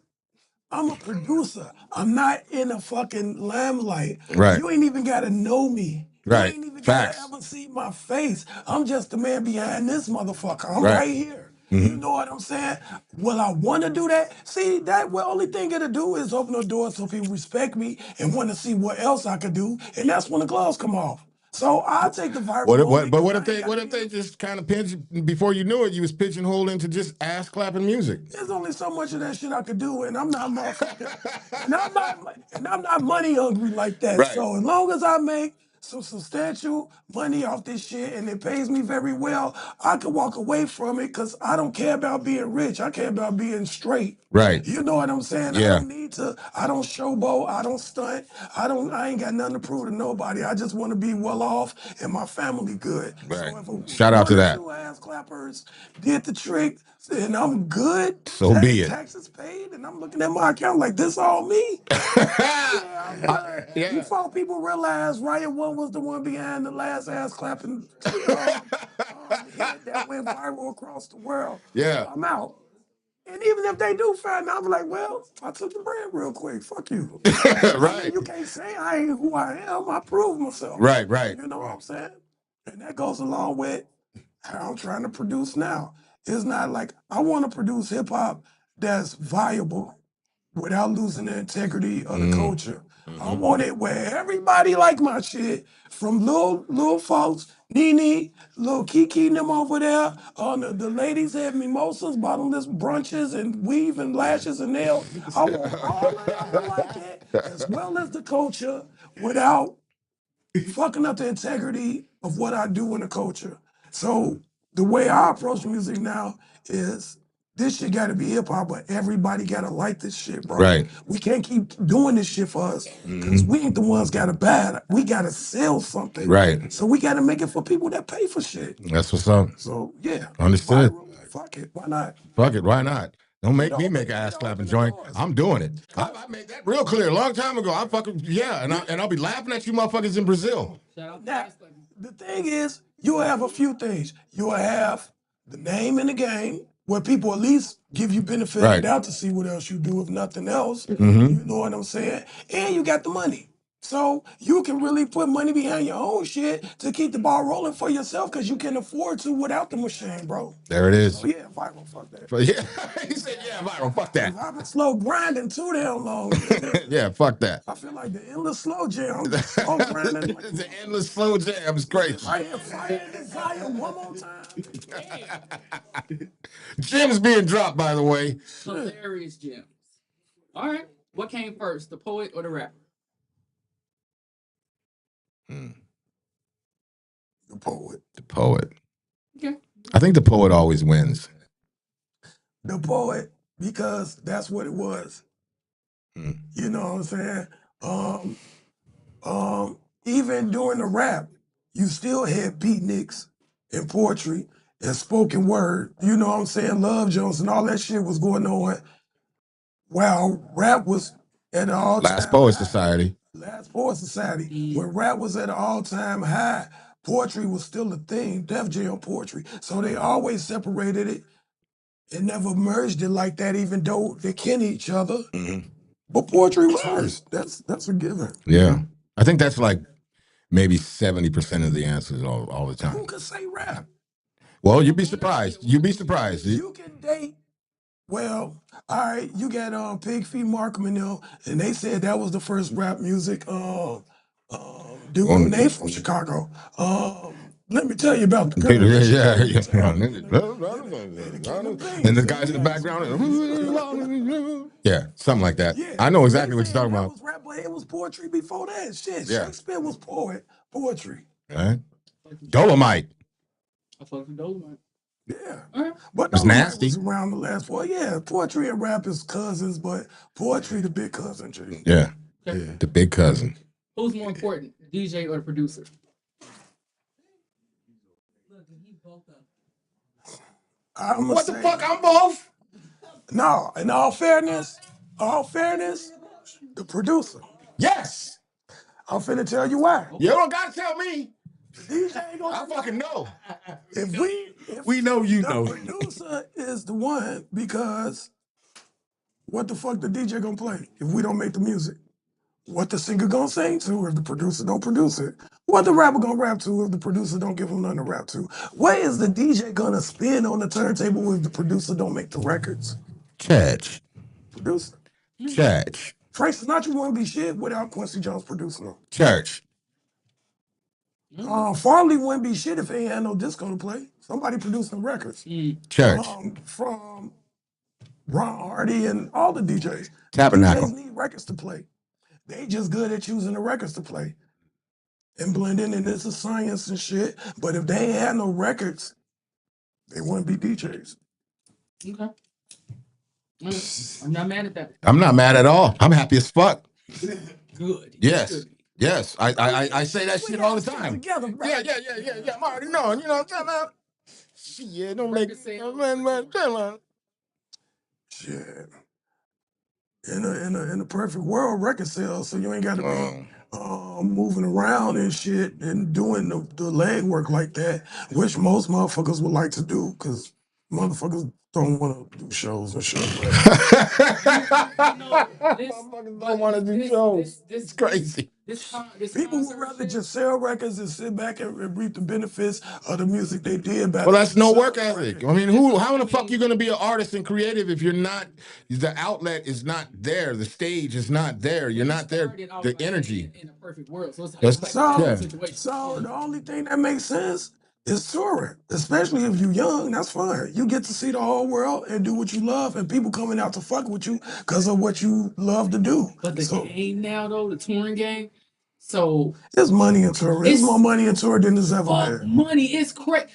I'm a producer. I'm not in a fucking limelight. Right. You ain't even gotta know me. Right. You ain't even Facts. gotta ever see my face. I'm just the man behind this motherfucker. I'm Right. right here. You know what I'm saying? Will I want to do that? See, that well, only thing it'll do is open the door so people respect me and want to see what else I could do, and that's when the gloves come off. So I'll take the viral. What if they just kind of pinch before you knew it? You was pigeonholed into just ass clapping music. There's only so much of that shit I could do, and I'm not motherfucking, and I'm not money hungry like that. Right. So as long as I make some substantial money off this shit and it pays me very well, I can walk away from it because I don't care about being rich. I care about being straight. Right. You know what I'm saying? Yeah. I don't need to, I don't showboat, I don't stunt, I ain't got nothing to prove to nobody. I just want to be well off and my family good. Right. So if Shout out to one or that. two ass clappers did the trick and I'm good, So be it. taxes paid, and I'm looking at my account like this all me. Yeah, I'm good. Yeah. Before people realize Riot One was the one behind the last ass clapping hit that went viral across the world. Yeah. I'm out. And even if they do find out, I'm like, well, I took the brand real quick. Fuck you. I mean, Right. you can't say I ain't who I am. I proved myself. Right, right. You know what I'm saying? And that goes along with how I'm trying to produce now. It's not like I want to produce hip hop that's viable without losing the integrity of the culture. I want it where everybody like my shit, from little folks, Nene, little Kiki and them over there, the ladies have mimosas, bottomless brunches, and weave and lashes and nails. I want all of them to like it, as well as the culture, without fucking up the integrity of what I do in the culture. So the way I approach music now is this shit gotta be hip hop, but everybody gotta like this shit, bro. Right. We can't keep doing this shit for us because we ain't the ones gotta buy it. We gotta sell something. Right. So we gotta make it for people that pay for shit. That's what's up. So yeah. Understood. Viral. Fuck it. Why not? Fuck it. Why not? Don't make It me open- make an it ass open clapping the joint. doors. I'm doing it. I made that real clear a long time ago. I fucking and I'll be laughing at you motherfuckers in Brazil. Shout out to Now, Ice Clapping. the thing is, you'll have a few things. You'll have the name in the game, where people at least give you benefit of Right. the doubt to see what else you do, if nothing else. Mhm. You know what I'm saying? And you got the money. So you can really put money behind your own shit to keep the ball rolling for yourself because you can afford to without the machine, bro. There it is. So yeah, viral, fuck that. But yeah, he said, yeah, viral. Fuck that. I've been slow grinding too damn long. Yeah, fuck that. I feel like the endless slow jam. I'm slow grinding. Like, The endless slow jam is crazy. I hear fire and desire one more time. Jim's being dropped, by the way. Hilarious gems. All right. What came first, the poet or the rapper? The poet. The poet. Okay. I think the poet always wins. The poet, because that's what it was. You know what I'm saying? Even during the rap, you still had beatniks and poetry and spoken word. You know what I'm saying? Love Jones and all that shit was going on while rap was at an all-time Last Poet high. Society. Last Poet Society. When rap was at an all-time high, poetry was still a thing, Def Jam poetry. So they always separated it and never merged it like that, even though they kin each other. But poetry was first. That's a given. Yeah. I think that's like maybe 70% of the answers all the Who time. could say rap? Well, you'd be surprised. You'd be surprised. You can date. Well, all right, you got Pig Feet Markham and them, and they said that was the first rap music. Dude, and they from Chicago. Let me tell you about the gun. And the guys in the background. Yeah, something like that. Yeah, I know exactly they what you're said talking that about. was rap, but it was poetry before that. Shit, Yeah. Shakespeare was poetry. Right? Dolomite. I fuck with Dolomite. Yeah. All right. But It's nobody nasty. was around the last one. Yeah, poetry and rap is cousins, but poetry the big cousin, G. Yeah. Okay. The big cousin. Who's more important, DJ or the producer? I'm What the fuck? I'm both. No, in all fairness, the producer. Yes. I'm finna tell you why. You don't gotta tell me. DJ ain't gonna I fucking know. if We know you the know. producer is the one, because what the fuck the DJ gonna play if we don't make the music? What the singer gonna sing to if the producer don't produce it? What the rapper gonna rap to if the producer don't give him nothing to rap to? What is the DJ gonna spin on the turntable if the producer don't make the records? Church. Producer. Church. Frank Sinatra wouldn't be shit without Quincy Jones producing him. Church. Farley wouldn't be shit if he ain't had no disco to play. Somebody producing records. Church. From Ron Hardy and all the DJs. Tabernacle. DJs need records to play. They just good at choosing the records to play. and blending, and it's a science and shit. But if they ain't had no records, they wouldn't be DJs. Okay. I'm not mad at that. I'm not mad at all. I'm happy as fuck. Good. Yes. Yes. I say that shit all the time. Together, bro. Yeah. I'm already knowing. You know what I'm talking about? Shit, don't make man. Shit. In a perfect world, record sales, so you ain't got to be moving around and shit and doing the leg work like that, which most motherfuckers would like to do, because motherfuckers don't want to do shows and shit. Motherfuckers don't want to do shows. It's crazy. People would rather just sell records and sit back and reap the benefits of the music they did back. Well, that's no work ethic. I mean, how in the fuck you gonna be an artist and creative if you're not? The outlet is not there. The stage is not there. You're not there. The energy. In a perfect world, so So the only thing that makes sense is touring, especially if you're young. That's fine. You get to see the whole world and do what you love, and people coming out to fuck with you because of what you love to do. But the game now, though, the touring game. So there's money in touring. There's more money in touring than there's ever been. Money is crazy.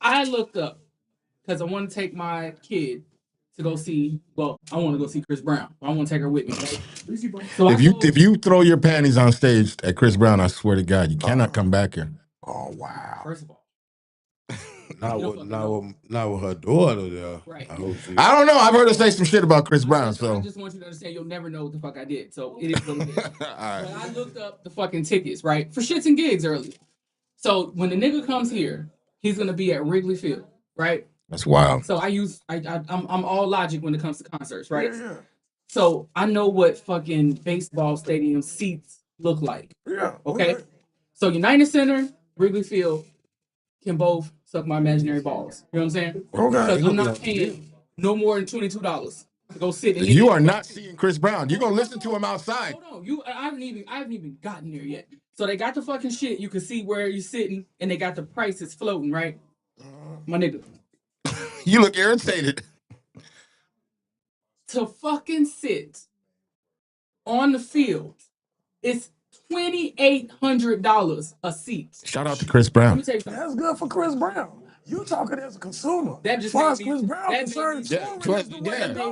I looked up because I want to take my kid to go see. Well, I want to go see Chris Brown. I want to take her with me. Right? So if you throw your panties on stage at Chris Brown, I swear to God, you cannot come back here. Oh wow! First of all. Not with her daughter there. Right. I don't know. I've heard her say some shit about Chris Brown. So I just want you to understand, you'll never know what the fuck I did. So it is what it is. All right. But I looked up the fucking tickets, right, for shits and gigs earlier. So when the nigga comes here, he's gonna be at Wrigley Field, right? That's wild. So I'm all logic when it comes to concerts, right? Yeah. So I know what fucking baseball stadium seats look like. Yeah. Okay. So United Center, Wrigley Field can both suck my imaginary balls. You know what I'm saying? Okay. Because I'm not paying no more than $22 to go sit. And you are not seeing Chris Brown. You're gonna listen to him outside. Hold on, I haven't even gotten there yet. So they got the fucking shit. You can see where you're sitting, and they got the prices floating, right? My nigga. You look irritated. To fucking sit on the field, it's $2,800 a seat. Shout out to Chris Brown. That's good for Chris Brown. You talking as a consumer. That just as far as made me, Chris Brown concerned, that made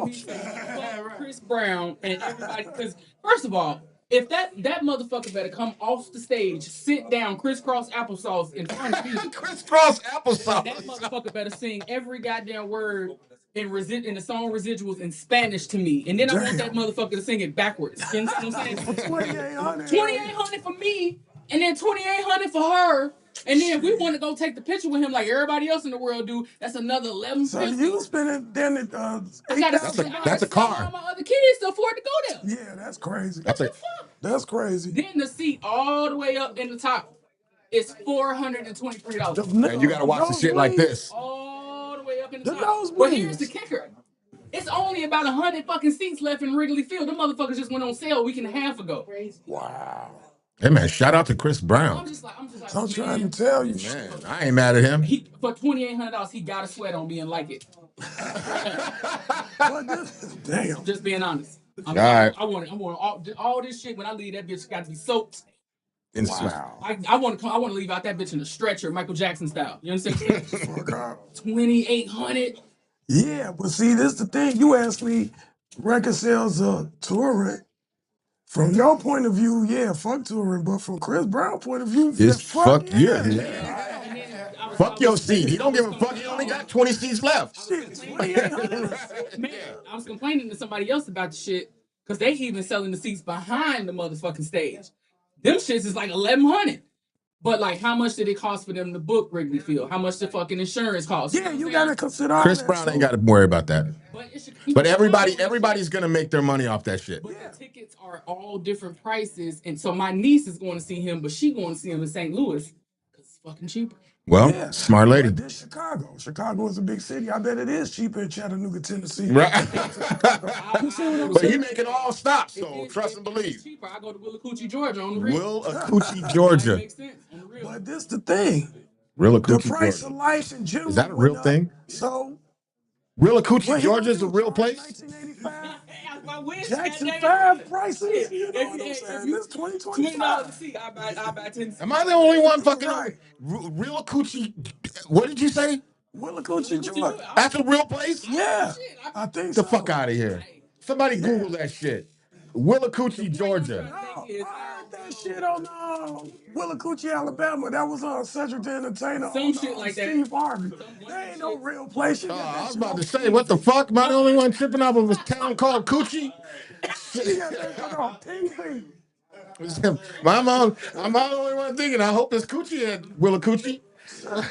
me fuck Chris Brown and everybody. Because first of all, if that motherfucker better come off the stage, sit down, crisscross applesauce in front of you. Crisscross applesauce. That motherfucker better sing every goddamn word in the song residuals in Spanish to me, and then I want that motherfucker to sing it backwards. You know what I'm saying? $2,800 for me, and then $2,800 for her. And then we want to go take the picture with him like everybody else in the world do. That's another $11,500. So you spending then that's a car. All my other kids to afford to go there. Yeah, that's crazy. That's crazy. Then the seat all the way up in the top is $423. And you gotta watch the shit like this. All the way up in the top. But here's the kicker. It's only about 100 fucking seats left in Wrigley Field. Them motherfuckers just went on sale a week and a half ago. Wow. Hey man, shout out to Chris Brown. I'm just like, I'm trying to tell you, man. I ain't mad at him. For $2,800, he got a sweat on me and like it. Damn. Just being honest. Right. I want all this shit when I leave that bitch got to be soaked. Wow. I want to leave out that bitch in a stretcher, Michael Jackson style. You understand? $2,800. Yeah, but see, this is the thing. You asked me, record sales are touring. From your point of view, yeah, fuck touring. But from Chris Brown's point of view, it's fuck yeah. Fuck your seat. He don't give a fuck. He only got 20 seats left. Shit, Man, I was complaining to somebody else about the shit because they even selling the seats behind the motherfucking stage. Them shits is like $1,100. But like, how much did it cost for them to book Wrigley Field? How much the fucking insurance cost? Yeah, you gotta consider all Chris that Brown ain't got to worry about that. But everybody's gonna make their money off that shit. But the tickets are all different prices, and so my niece is going to see him, but she going to see him in St. Louis because it's fucking cheaper. Well, smart lady. But this Chicago. Chicago is a big city. I bet it is cheaper in Chattanooga, Tennessee. Right. But he make it all stop, so trust and believe. Cheaper. I go to Willacoochee, Georgia on the real. Willacoochee, Georgia. Makes sense on the real. But this the thing. Willacoochee, the price Georgia. of life in general. Is that a real thing? So Willacoochee, Georgia is a real place? 1985. I wish. Jackson goddamn. 5 prices. You know what I'm If saying? you It's $20 a 2025. seat, I buy 10. Am I the only one fucking Right. real coochie? What did you say? Willacoochee, Georgia. That's a real place? Yeah, I think Get so. the fuck out of here. Somebody Google that shit. Willacoochee, Georgia. No, I heard that shit on Willacoochee, Alabama. That was on Cedric the Entertainer. Some on, shit like that. Steve Harvey. There ain't no real place. You got that I was shit about on to say, what the fuck? Am I the only one tripping off of a town called Coochie? You got that shit on TV. I'm the only one thinking. I hope it's Coochie at Willacoochee. I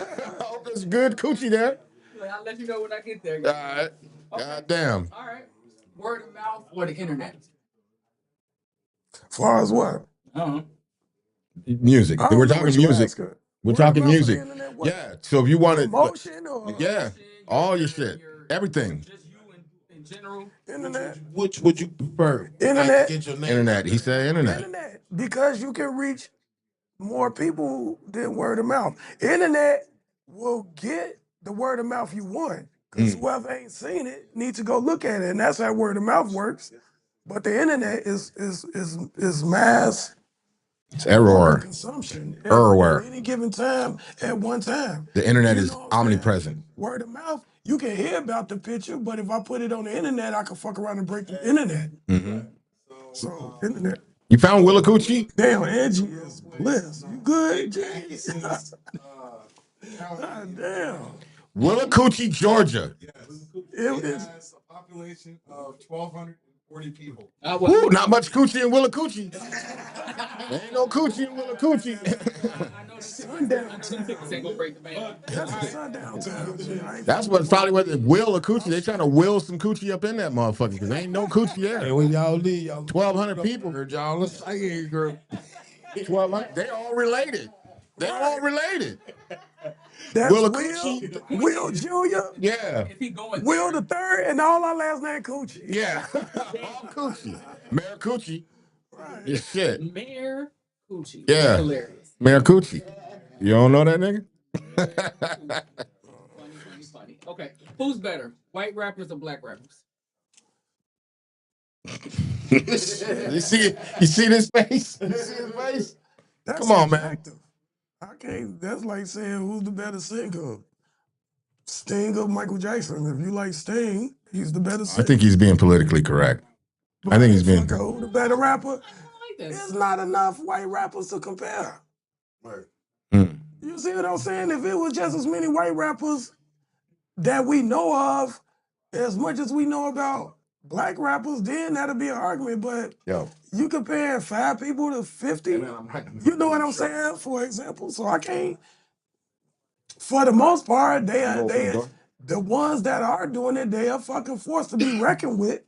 hope it's good Coochie there. I'll let you know when I get there. All right. God damn. All right. Word of mouth or the internet? As far as what? Music. I don't We're know talking what you music. asking. We're Word of talking mouth or the music. internet, what? Yeah. So if you want to, Promotion or yeah, all your shit, everything. Just you in general? internet? Which would you prefer? Internet. Get your name. Internet. He said internet. Internet, because you can reach more people than word of mouth. Internet will get the word of mouth you want, because whoever ain't seen it needs to go look at it, and that's how word of mouth works. But the internet is mass It's error. consumption Everywhere. at any given time at one time. The internet You is know what I'm saying? omnipresent. Word of mouth, you can hear about the picture, but if I put it on the internet, I can fuck around and break the internet. So, internet. You found Willacoochee? Damn, Angie is bliss. You good, G? God damn. Willacoochee, Georgia. It is. a population of 1,240 people. Woo, not much coochie in Willacoochee. Ain't no coochie in Willacoochee. Sundown town. Ain't gonna break the bank. That's a sundown town. G. I ain't That's what probably what they will a coochie. They trying to will some coochie up in that motherfucker because ain't no coochie Hey, there. when y'all leave, y'all 1,200 people. heard y'all singing group. 1,200. They all related. They all related. That's Will Will, Coochie. Will Jr., Yeah. If he going Will the third, and all our last name Coochie. Yeah. All coochie. Mayor Coochie. Yeah, shit. Mayor Coochie. Yeah. Hilarious. Mayor Coochie. You don't know that nigga? Funny. Okay. Who's better? White rappers or black rappers? You see this face? You see his face? That's Come on, man. subjective. I can't. That's like saying who's the better singer, Sting or Michael Jackson. If you like Sting, he's the better singer. I think he's being politically correct. I think he's being. Who the better rapper? Like this. There's not enough white rappers to compare. Right. You see what I'm saying? If it was just as many white rappers that we know of, as much as we know about black rappers, then that'd be an argument. But Yo. you compare 5 people to 50, you know what I'm saying? For example, so I can't. For the most part, the ones that are doing it, they are fucking forced to be reckoned with.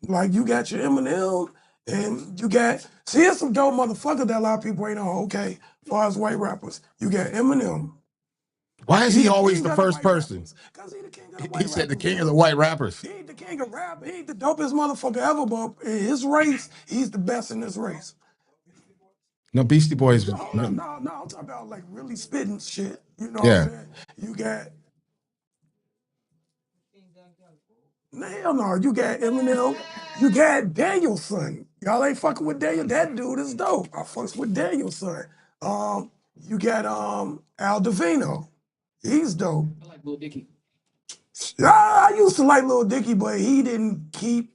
Like you got your Eminem, and you got here's some dope motherfuckers that a lot of people ain't on. Okay, as far as white rappers, you got Eminem. Why is he always king the of first white person? rappers, 'cause he the king of the white He said the rappers, king bro. of the white rappers. He ain't the king of rap. He ain't the dopest motherfucker ever, but in his race, he's the best in his race. No, Beastie Boys. No, I'm talking about like really spitting shit. You know Yeah. what I'm saying? You got. Hell no, you got Eminem, you got Daniel's son. Y'all ain't fucking with Daniel. That dude is dope. I fucks with Daniel's son. You got Al Davino. He's dope. I like Lil Dicky. I used to like Lil Dicky, but he didn't keep.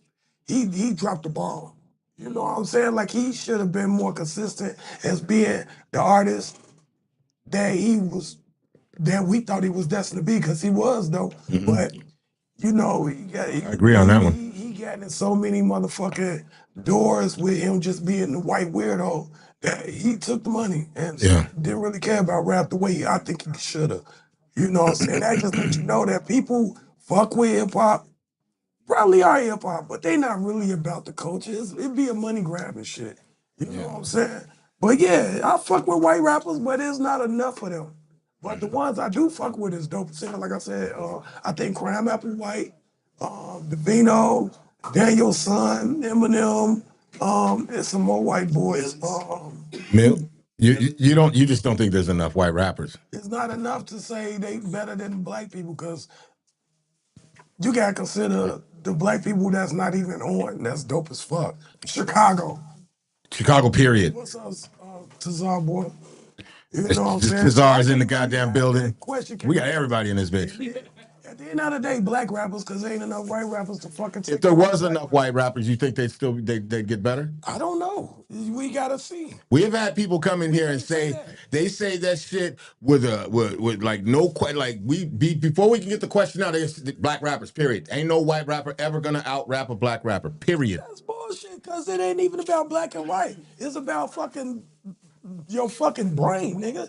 He dropped the ball. You know what I'm saying? Like he should have been more consistent as being the artist that he was, that we thought he was destined to be, because he was though. But you know, I agree on that one. He got in so many motherfucking doors with him just being the white weirdo that he took the money and didn't really care about rap the way I think he should have. You know what I'm saying? That just lets you know that people fuck with hip hop, probably are hip hop, but they not really about the culture. It'd be a money grab and shit. You know what I'm saying? But yeah, I fuck with white rappers, but there's not enough of them. But the ones I do fuck with is dope. Like I said, I think Crime Apple White, Davino, Daniel's son, Eminem, and some more white boys. Mill, you just don't think there's enough white rappers. It's not enough to say they better than black people, because you gotta consider the black people that's not even on, that's dope as fuck. Chicago. Chicago, period. What's up, Tazar boy? You know what I'm saying? Tazar's in the goddamn building. Question, We got everybody in this bitch. At the end of the day, black rappers, because there ain't enough white rappers to fucking take If there over was black enough white rappers, you think they'd get better? I don't know. We gotta see. We have had people come in here and say they say that shit with like no like before we can get the question out. They black rappers, period. Ain't no white rapper ever gonna out rap a black rapper, period. That's bullshit, because it ain't even about black and white. It's about fucking your fucking brain, nigga.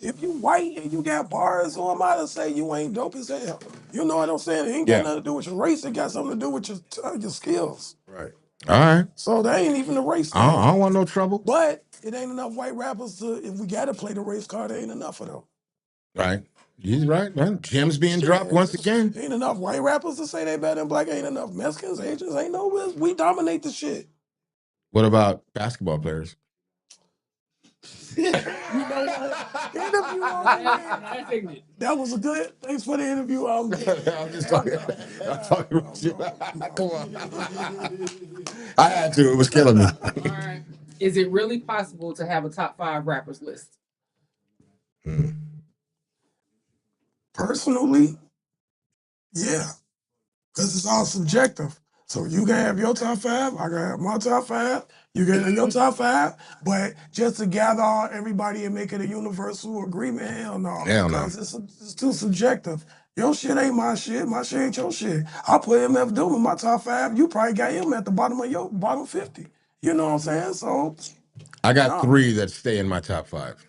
If you white and you got bars, who am I to say you ain't dope as hell? You know what I'm saying? It ain't got nothing to do with your race. It got something to do with your skills. Right. All right. So they ain't even a race thing. I don't want no trouble. But it ain't enough white rappers to, if we gotta play the race card, there ain't enough of them. Right. He's right, man. Gems being dropped once again. Ain't enough white rappers to say they better than black. Ain't enough Mexicans, Asians. Ain't no, we dominate the shit. What about basketball players? You know what? Interview over with. That was a good. Thanks for the interview. I'm just talking. I'm talking about you. Come on. I had to. It was killing me. All right. Is it really possible to have a top 5 rappers list? Personally, yeah, because it's all subjective. So you can have your top 5, I can have my top 5, you can have your top 5, but just to gather everybody and make it a universal agreement, hell no. Hell no. Because it's too subjective. Your shit ain't my shit ain't your shit. I put MF Doom in my top 5, you probably got him at the bottom of your bottom 50. You know what I'm saying? So I got 3 that stay in my top 5.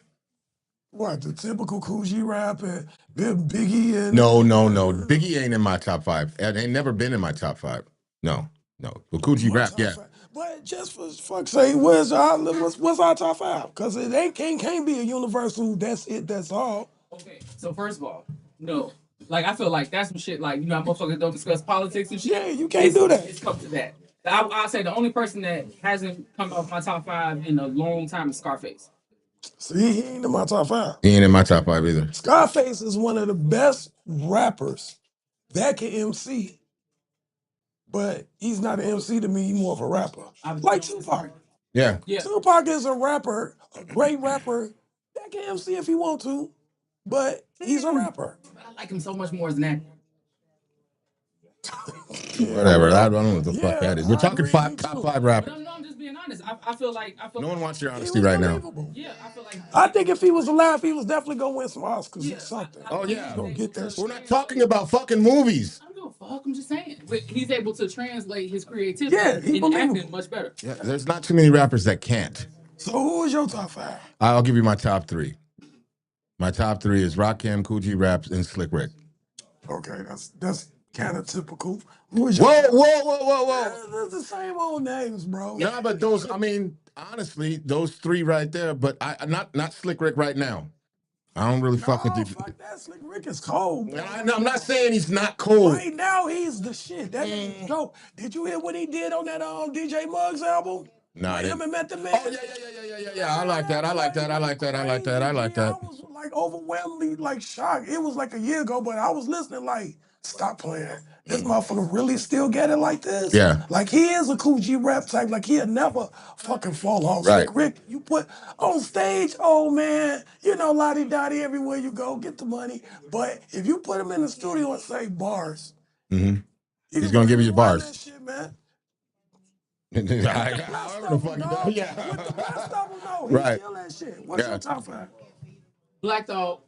What, the typical Coogee rap and Biggie and... No. Biggie ain't in my top 5. It ain't never been in my top 5. No. The Coogee rap, yeah. But just for fuck's sake, what's our top 5? Because it can't be a universal, that's it, that's all. Okay, so first of all, no. Like, I feel like that's some shit, like, you know, motherfuckers don't discuss politics and shit. Yeah, you can't do that. It's come to that. I'll say the only person that hasn't come off my top 5 in a long time is Scarface. See, he ain't in my top 5. He ain't in my top 5 either. Scarface is one of the best rappers that can MC, but he's not an MC to me, he's more of a rapper. Like Tupac. Yeah. Tupac is a rapper, a great rapper that can MC if he want to, but he's a rapper. I like him so much more as an actor. Whatever. I don't know what the fuck that is. We're talking top 5 rappers. No, I'm just being honest. I feel like no one wants your honesty right now. Yeah, I feel like I think if he was alive, he was definitely gonna win some Oscars or something. Oh yeah, He's gonna get that shit. We're not talking about fucking movies. I don't give a fuck. I'm just saying. But he's able to translate his creativity in acting much better. Yeah, there's not too many rappers that can't. So who is your top 5? I'll give you my top 3. My top 3 is Rakim, Coogee Raps, and Slick Rick. Okay, that's kind of typical. Who is Whoa. That's the same old names, bro. No, but those, I mean, honestly, those 3 right there, but I not Slick Rick right now. I don't really fuck with fuck that. Slick Rick is cold. I'm not saying he's not cold. Right now, he's the shit. That nigga's dope. Did you hear what he did on that DJ Muggs album? Nah, I him and Met the Man. Oh yeah. I like that. I like that. I was like overwhelmingly like shocked. It was like a year ago, but I was listening like, stop playing. This motherfucker really still get it like this? Yeah. Like he is a Coogee rap type. Like he'll never fucking fall off. Right. Slick Rick, you put on stage, oh man, you know, lottie-dottie everywhere you go, get the money. But if you put him in the studio and say bars, he's gonna give you the bars. That shit, man. However the fuck he does. Yeah. With the best of them, no. He Right. kill that shit. What's your top 5? Black Dog.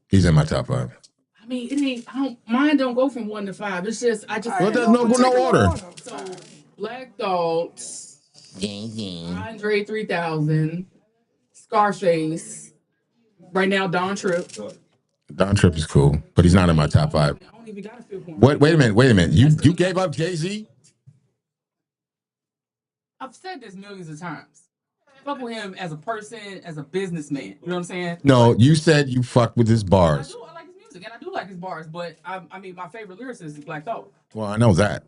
He's in my top 5. I mean, it ain't. Mine don't go from 1 to 5. It's just Well, there's no order. So Black Dog, Andre 3000, Scarface. Right now, Don Tripp. Don Tripp is cool, but he's not in my top 5. I don't even gotta feel for him. Wait a minute. You gave up Jay-Z? I've said this millions of times. Fuck with him as a person, as a businessman. You know what I'm saying? No, you said you fuck with his bars. I like his music, and I do like his bars, but I mean, my favorite lyricist is Black Dog. Well, I know that.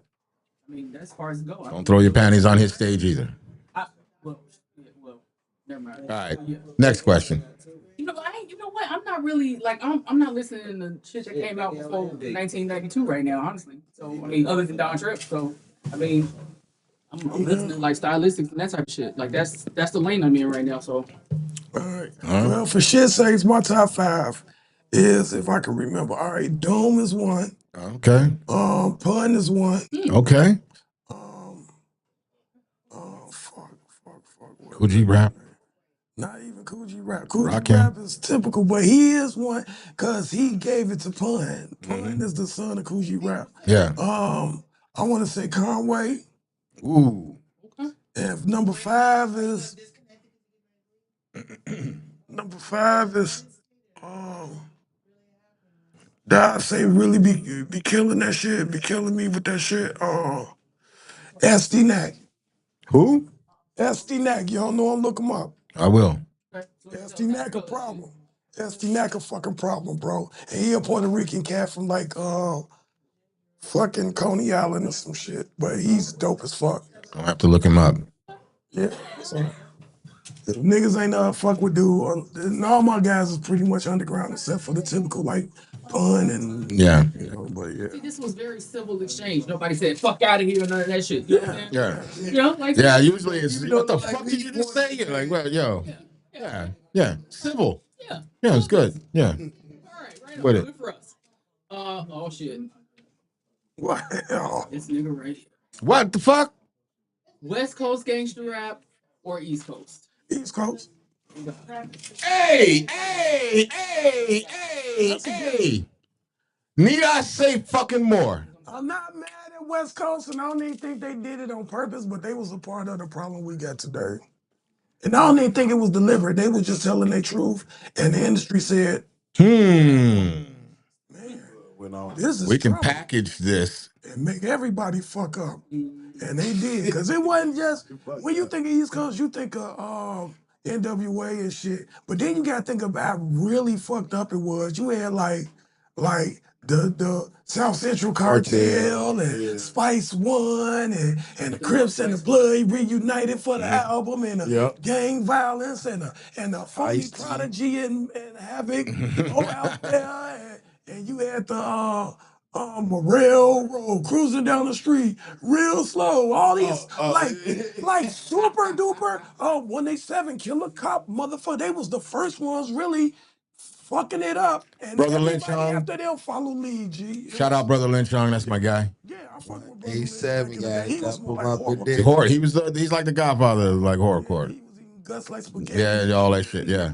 I mean, that's as far as it goes. Don't throw your panties on his stage either. Well, never mind. All right. Next question. You know, you know what? I'm not really like I'm not listening to shit that came out before 1992 right now, honestly. So I mean, other than Don Trip. So I mean, I'm listening to like stylistics and that type of shit. Like that's the lane I'm in right now. So All right. Well, for shit's sakes, my top 5 is, if I can remember. All right, Doom is 1. Okay. Pun is 1. Okay. Fuck. Coogee Rap. Not even Coogee Rap. Coogee Rakim. Rap is typical, but he is one because he gave it to Pun. Pun is the son of Coogee Rap. Yeah. I want to say Conway. Ooh. And number 5 is that I say really be killing that shit, be killing me with that shit. SD Nack. Who? SD Nack. You don't know him, look him up. I will. SD Nack a problem. SD Nack a fucking problem, bro. And he a Puerto Rican cat from like fucking Coney Island or some shit. But he's dope as fuck. I'll have to look him up. Yeah. So if niggas ain't fuck with dude, and all my guys is pretty much underground except for the typical like Pun and Yeah. you know, but yeah. see, this was very civil exchange. Nobody said "fuck out of here" or none of that shit. You know what I'm saying? Yeah. You know, like Yeah, usually it's You what know, the like fuck did you just say? You're like, well, yo. Yeah. Yeah. Civil. Yeah. Yeah, it's good. Yeah. All right With on. it. Good for us. Oh shit. What? This nigga right here. What the fuck? West Coast gangster rap or East Coast? East Coast. Hey. Need I say fucking more? I'm not mad at West Coast, and I don't even think they did it on purpose, but they was a part of the problem we got today. And I don't even think it was deliberate. They was just telling their truth, and the industry said, Man, this is we can trouble. package this. And make everybody fuck up. And they did. Because it wasn't just, when you think of East Coast, you think of NWA and shit. But then you got to think about how really fucked up it was. You had like the South Central Cartel and Spice One and the Crips and the Blood reunited for the album and the gang violence and the Phony Prodigy and Havoc out there. And you had the railroad cruising down the street real slow. All these like super duper 187 Killer Cop motherfucker. They was the first ones really fucking it up. And Brother everybody Lynch Young. after them follow lead, G. Shout out Brother Lynch Young, that's my guy. Yeah, I fuck with Brother Lynch. 87 guys. He was more like Horror. He's like the godfather of like horrorcore. He was eating guts like spaghetti. Yeah, all that shit, yeah.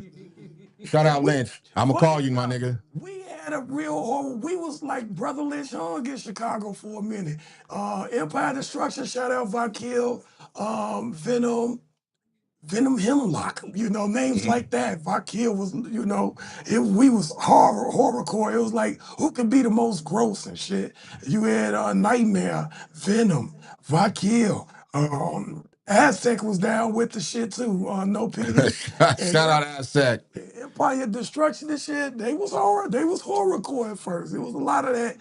Shout out Lynch. I'ma call you, my nigga. We had a real horror. We was like Brother Lynch hung in Chicago for a minute. Empire Destruction, shout out Vakil, Venom Hemlock, names like that. Vakil was, we was horrorcore. It was like, who could be the most gross and shit? You had Nightmare, Venom, Vakil, Aztec was down with the shit too. No pity. Shout out Aztec. Empire Destruction and shit, they was horrorcore at first. It was a lot of that.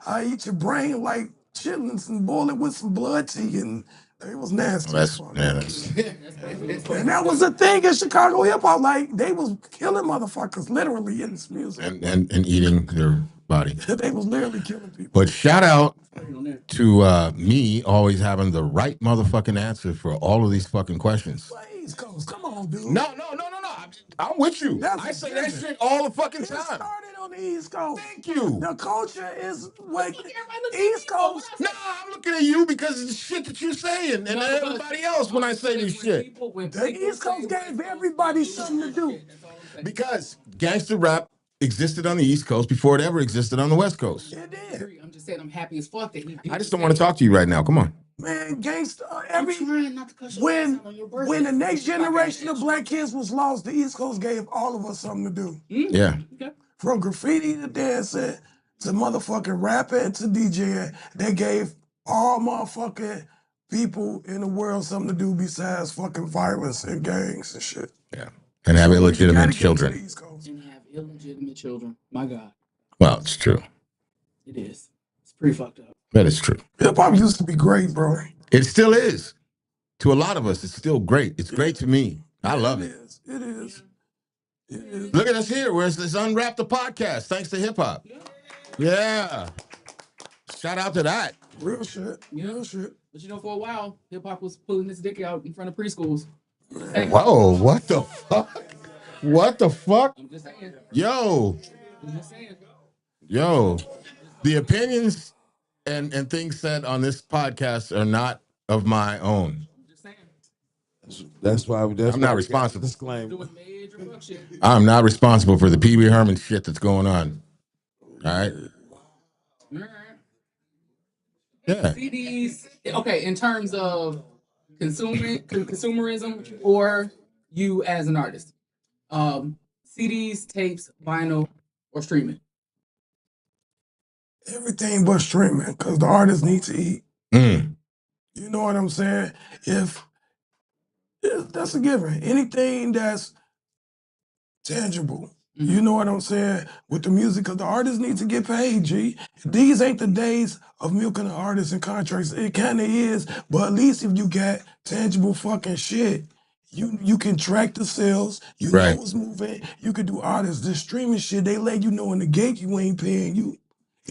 I eat your brain like chitlins and boil it with some blood tea, and it was nasty. And that was the thing in Chicago hip hop. Like they was killing motherfuckers literally in this music. And eating their body. They was literally killing people. But shout out to me always having the right motherfucking answer for all of these fucking questions. East Coast, come on, dude. No. I'm with you. I say that shit all the fucking time. It started on the East Coast. Thank you. The culture is like East Coast. No, I'm looking at you because of the shit that you're saying and everybody else when I say this shit. The East Coast gave everybody something to do. Because gangster rap existed on the East Coast before it ever existed on the West Coast. It did. I'm just saying I'm happy as fuck that he did. I just don't want to talk to you right now. Come on. Man, gangster, when the next generation of black kids was lost, the East Coast gave all of us something to do. Yeah. Okay. From graffiti to dancing to motherfucking rapping to DJing, they gave all motherfucking people in the world something to do besides fucking violence and gangs and shit. Yeah. And have illegitimate children. And have illegitimate children. My God. Well, it's true. It is. It's pretty fucked up. That is true. Hip hop used to be great, bro. It still is. To a lot of us, it's still great. It's great to me. I love it. It is. Look at us here. Where's this Unwrap the podcast? Thanks to hip hop. Yeah. Shout out to that. Real shit. Yeah. Real shit. But you know, for a while, hip hop was pulling its dick out in front of preschools. Whoa, what the fuck? What the fuck? I'm just saying. Yo. I'm just saying. Yo. The opinions and things said on this podcast are not of my own. I'm just saying. That's why. I'm not responsible. Disclaimer. Doing major fuck shit. I'm not responsible for the Pee Wee Herman shit that's going on. All right? All right. Yeah. CDs. Okay, in terms of consumerism or you as an artist. CDs, tapes, vinyl, or streaming. Everything but streaming, because the artists need to eat. Mm. You know what I'm saying? If that's a given. Anything that's tangible. You know what I'm saying? With the music, because the artists need to get paid, G. These ain't the days of milking the artists and contracts. It kind of is, but at least if you got tangible fucking shit, you can track the sales. You Right. know what's moving. You can do artists. This streaming shit, they let you know in the gate you ain't paying you.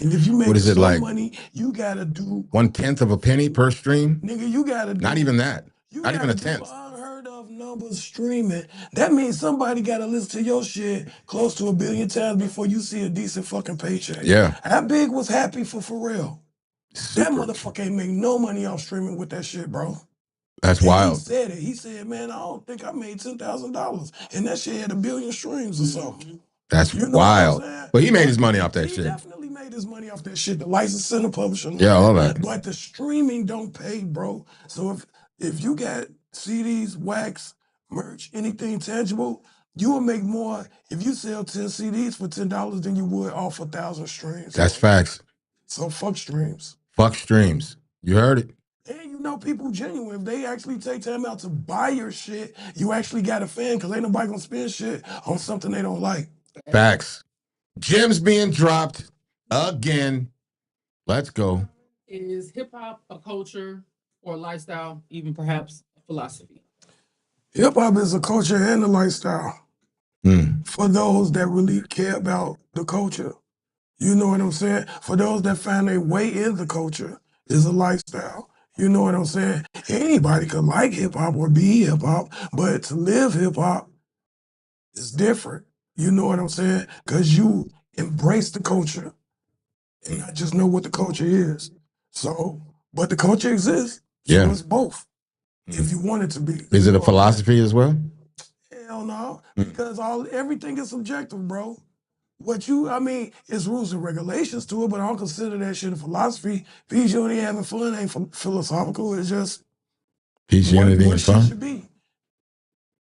And if you make What is it some like? money, you gotta do, 1/10 of a penny per stream? nigga, you gotta do. Not even that. You Not even a gotta do tenth. unheard of numbers streaming. That means somebody gotta listen to your shit close to 1 billion times before you see a decent fucking paycheck. Yeah. How big was Happy for Pharrell? That Super. motherfucker ain't make no money off streaming with that shit, bro. That's And he wild. said it. He said, man, I don't think I made $10,000. And that shit had 1 billion streams or something. That's You know wild. what I'm saying? But he made his money off that He shit. definitely made his money off that shit. The license center publisher. and Yeah, all that. But the streaming don't pay, bro. So if you got CDs, wax, merch, anything tangible, you will make more if you sell 10 CDs for $10 than you would off 1,000 streams. That's facts. So fuck streams. Fuck streams. You heard it. And you know people genuine. If they actually take time out to buy your shit, you actually got a fan because ain't nobody gonna spend shit on something they don't like. Facts. Gems being dropped again. Let's go. Is hip hop a culture or a lifestyle, even perhaps a philosophy? Hip hop is a culture and a lifestyle Mm. for those that really care about the culture. You know what I'm saying? For those that find their way in the culture, is a lifestyle. You know what I'm saying? Anybody could like hip hop or be hip hop, but to live hip hop is different. You know what I'm saying? Because you embrace the culture and not just know what the culture is. So, but the culture exists. So Yeah. it's both. If you want it to be. Is it a philosophy as well? Hell no, because everything is subjective, bro. It's rules and regulations to it, but I don't consider that shit a philosophy. Peace, unity, having fun ain't philosophical. It's just Peace, what unity, and shit fun. should be.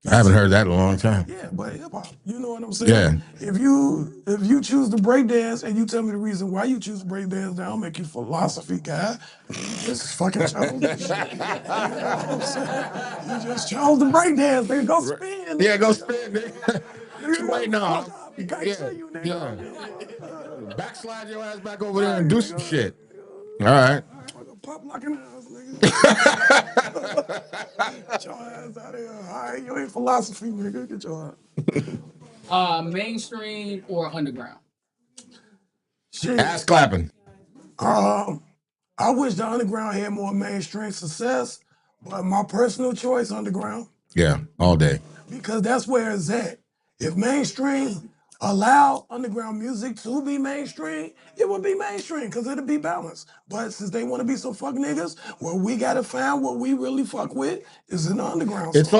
I haven't heard that in a long time. Yeah, but hip hop, you know what I'm saying? Yeah. If you choose to break dance and you tell me the reason why you choose to break dance, then I'll make you philosophy guy. You just fucking chose this shit. You know what I'm saying? You just chose to break dance, nigga. Go spin. Yeah, go nigga. spin, nigga. Nigga, Wait, no. fuck up. You can't Yeah. say you, nigga. Yeah. Backslide your ass back over there and do some shit. All right. Pop locking ass, nigga. Get your ass out of here. All right, you ain't philosophy, nigga. Get your ass. Mainstream or underground? Shit. Ass clapping. I wish the underground had more mainstream success, but my personal choice, underground, Yeah, all day. because that's where it's at. If mainstream allowed underground music to be mainstream, it would be mainstream because it'd be balanced. But since they want to be some fuck niggas, well, we gotta find what we really fuck with is in the underground. It So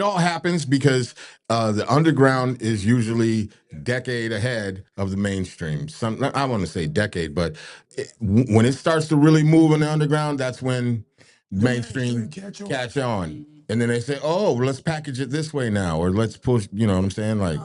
all happens because the underground is usually decade ahead of the mainstream. I want to say decade, but when it starts to really move in the underground, that's when mainstream catch on. And then they say, oh, let's package it this way now, or let's push, you know what I'm saying? Like,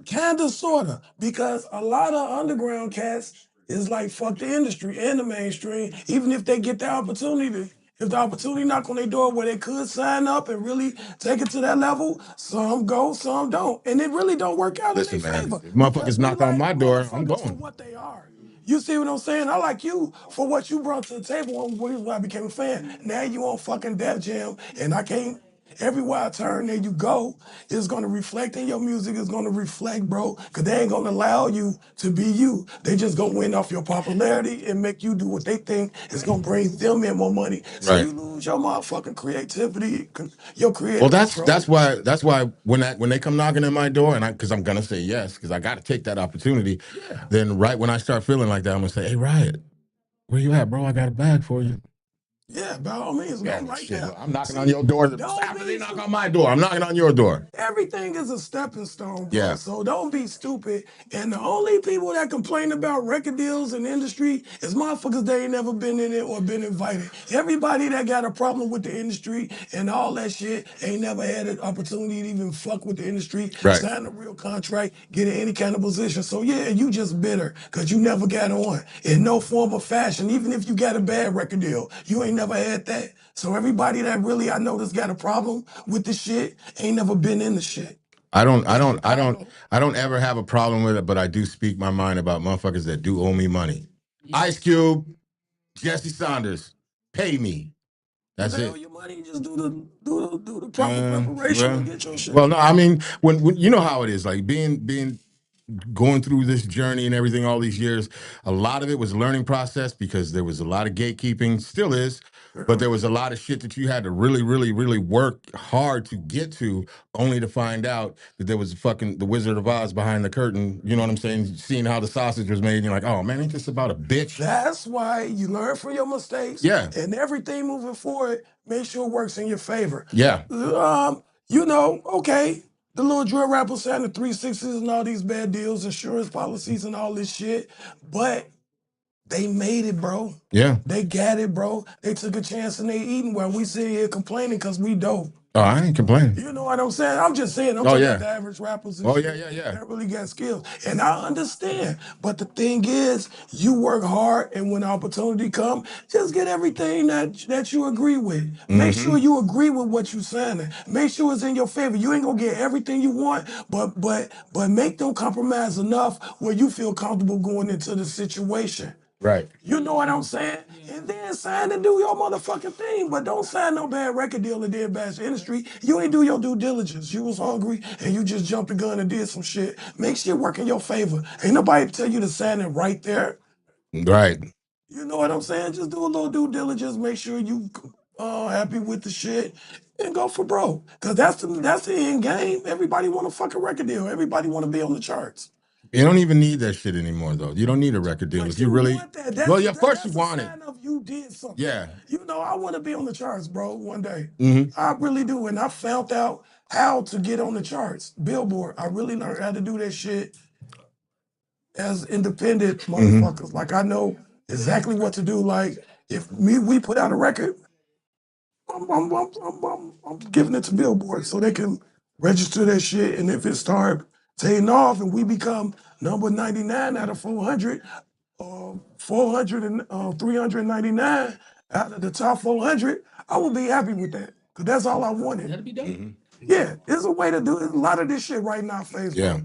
kinda, sorta, because a lot of underground cats is like fuck the industry and the mainstream. Even if they get the opportunity, if the opportunity knock on their door where they could sign up and really take it to that level, some go, some don't, and it really don't work out listen, in their man, favor. if motherfuckers because we knock on like my door, I'm motherfuckers for going. what they are. You see what I'm saying? I like you for what you brought to the table when I became a fan. Now you on fucking Def Jam, and I can't everywhere I turn, there you go, it's gonna reflect in your music, it's gonna reflect, bro, because they ain't gonna allow you to be you. They just gonna win off your popularity and make you do what they think is gonna bring them in more money. So Right. you lose your motherfucking creativity, your creative Well, control. that's why when they come knocking at my door, and because I'm gonna say yes, because I got to take that opportunity. Yeah. Then right when I start feeling like that, I'm gonna say, "Hey, Riot, where you at, bro? I got a bag for you." Yeah, by all means, go right Shit, there. I'm knocking See, on your door. don't After be they knock on my door, I'm knocking on your door. everything is a stepping stone, bro. Yeah. So don't be stupid. And the only people that complain about record deals in the industry is motherfuckers that ain't never been in it or been invited. Everybody that got a problem with the industry and all that shit ain't never had an opportunity to even fuck with the industry, Right. sign a real contract, get in any kind of position. So yeah, you just bitter because you never got on in no form or fashion. Even if you got a bad record deal, you ain't never had that. So everybody that really I know that's got a problem with the shit ain't never been in the shit. I don't ever have a problem with it, but I do speak my mind about motherfuckers that do owe me money. Ice Cube, Jesse Saunders, pay me. That's They it. owe you money, you just do the proper preparation and get your shit. Well, no, I mean when you know how it is, like being going through this journey and everything all these years, a lot of it was a learning process because there was a lot of gatekeeping, still is, but there was a lot of shit that you had to really, really, really work hard to get to, only to find out that there was fucking the Wizard of Oz behind the curtain. You know what I'm saying? Seeing how the sausage was made, and you're like, oh man, ain't this about a bitch? That's why you learn from your mistakes. Yeah. And everything moving forward, make sure it works in your favor. Yeah. You know, okay, the little drill rappers signing 360s and all these bad deals, insurance policies and all this shit, but they made it, bro. Yeah. They got it, bro. They took a chance and they eating while we sit here complaining because we dope. Oh, I ain't complaining. You know what I'm saying? I'm just saying, I'm Oh, talking yeah. about the average rappers and Oh, shit yeah. that really got skills. And I understand. But the thing is, you work hard and when opportunity come, just get everything that you agree with. Make sure you agree with what you signing. Make sure it's in your favor. You ain't gonna get everything you want, but make them compromise enough where you feel comfortable going into the situation. Right. You know what I'm saying? And then sign and do your motherfucking thing, but don't sign no bad record deal and then bash the industry. You ain't do your due diligence. You was hungry and you just jumped the gun and did some shit. Make shit work in your favor. Ain't nobody tell you to sign it right there. Right. You know what I'm saying? Just do a little due diligence. Make sure you happy with the shit and go for broke. Cause that's the end game. Everybody want a fucking record deal. Everybody want to be on the charts. You don't even need that shit anymore, though. You don't need a record deal But if you really. want that. That's, Well, yeah, of course you that's a want it. sign of you did something. Yeah. You know, I want to be on the charts, bro, one day. Mhm. I really do. And I found out how to get on the charts. Billboard. I really learned how to do that shit as independent motherfuckers. Like I know exactly what to do. Like if we put out a record, I'm giving it to Billboard so they can register that shit. And if it start taking off and we become number 99 out of 400, 400 and 399 out of the top 400, I will be happy with that. Because that's all I wanted. That'd be dope. Yeah, there's a way to do it. A lot of this shit right now, Facebook. Yeah.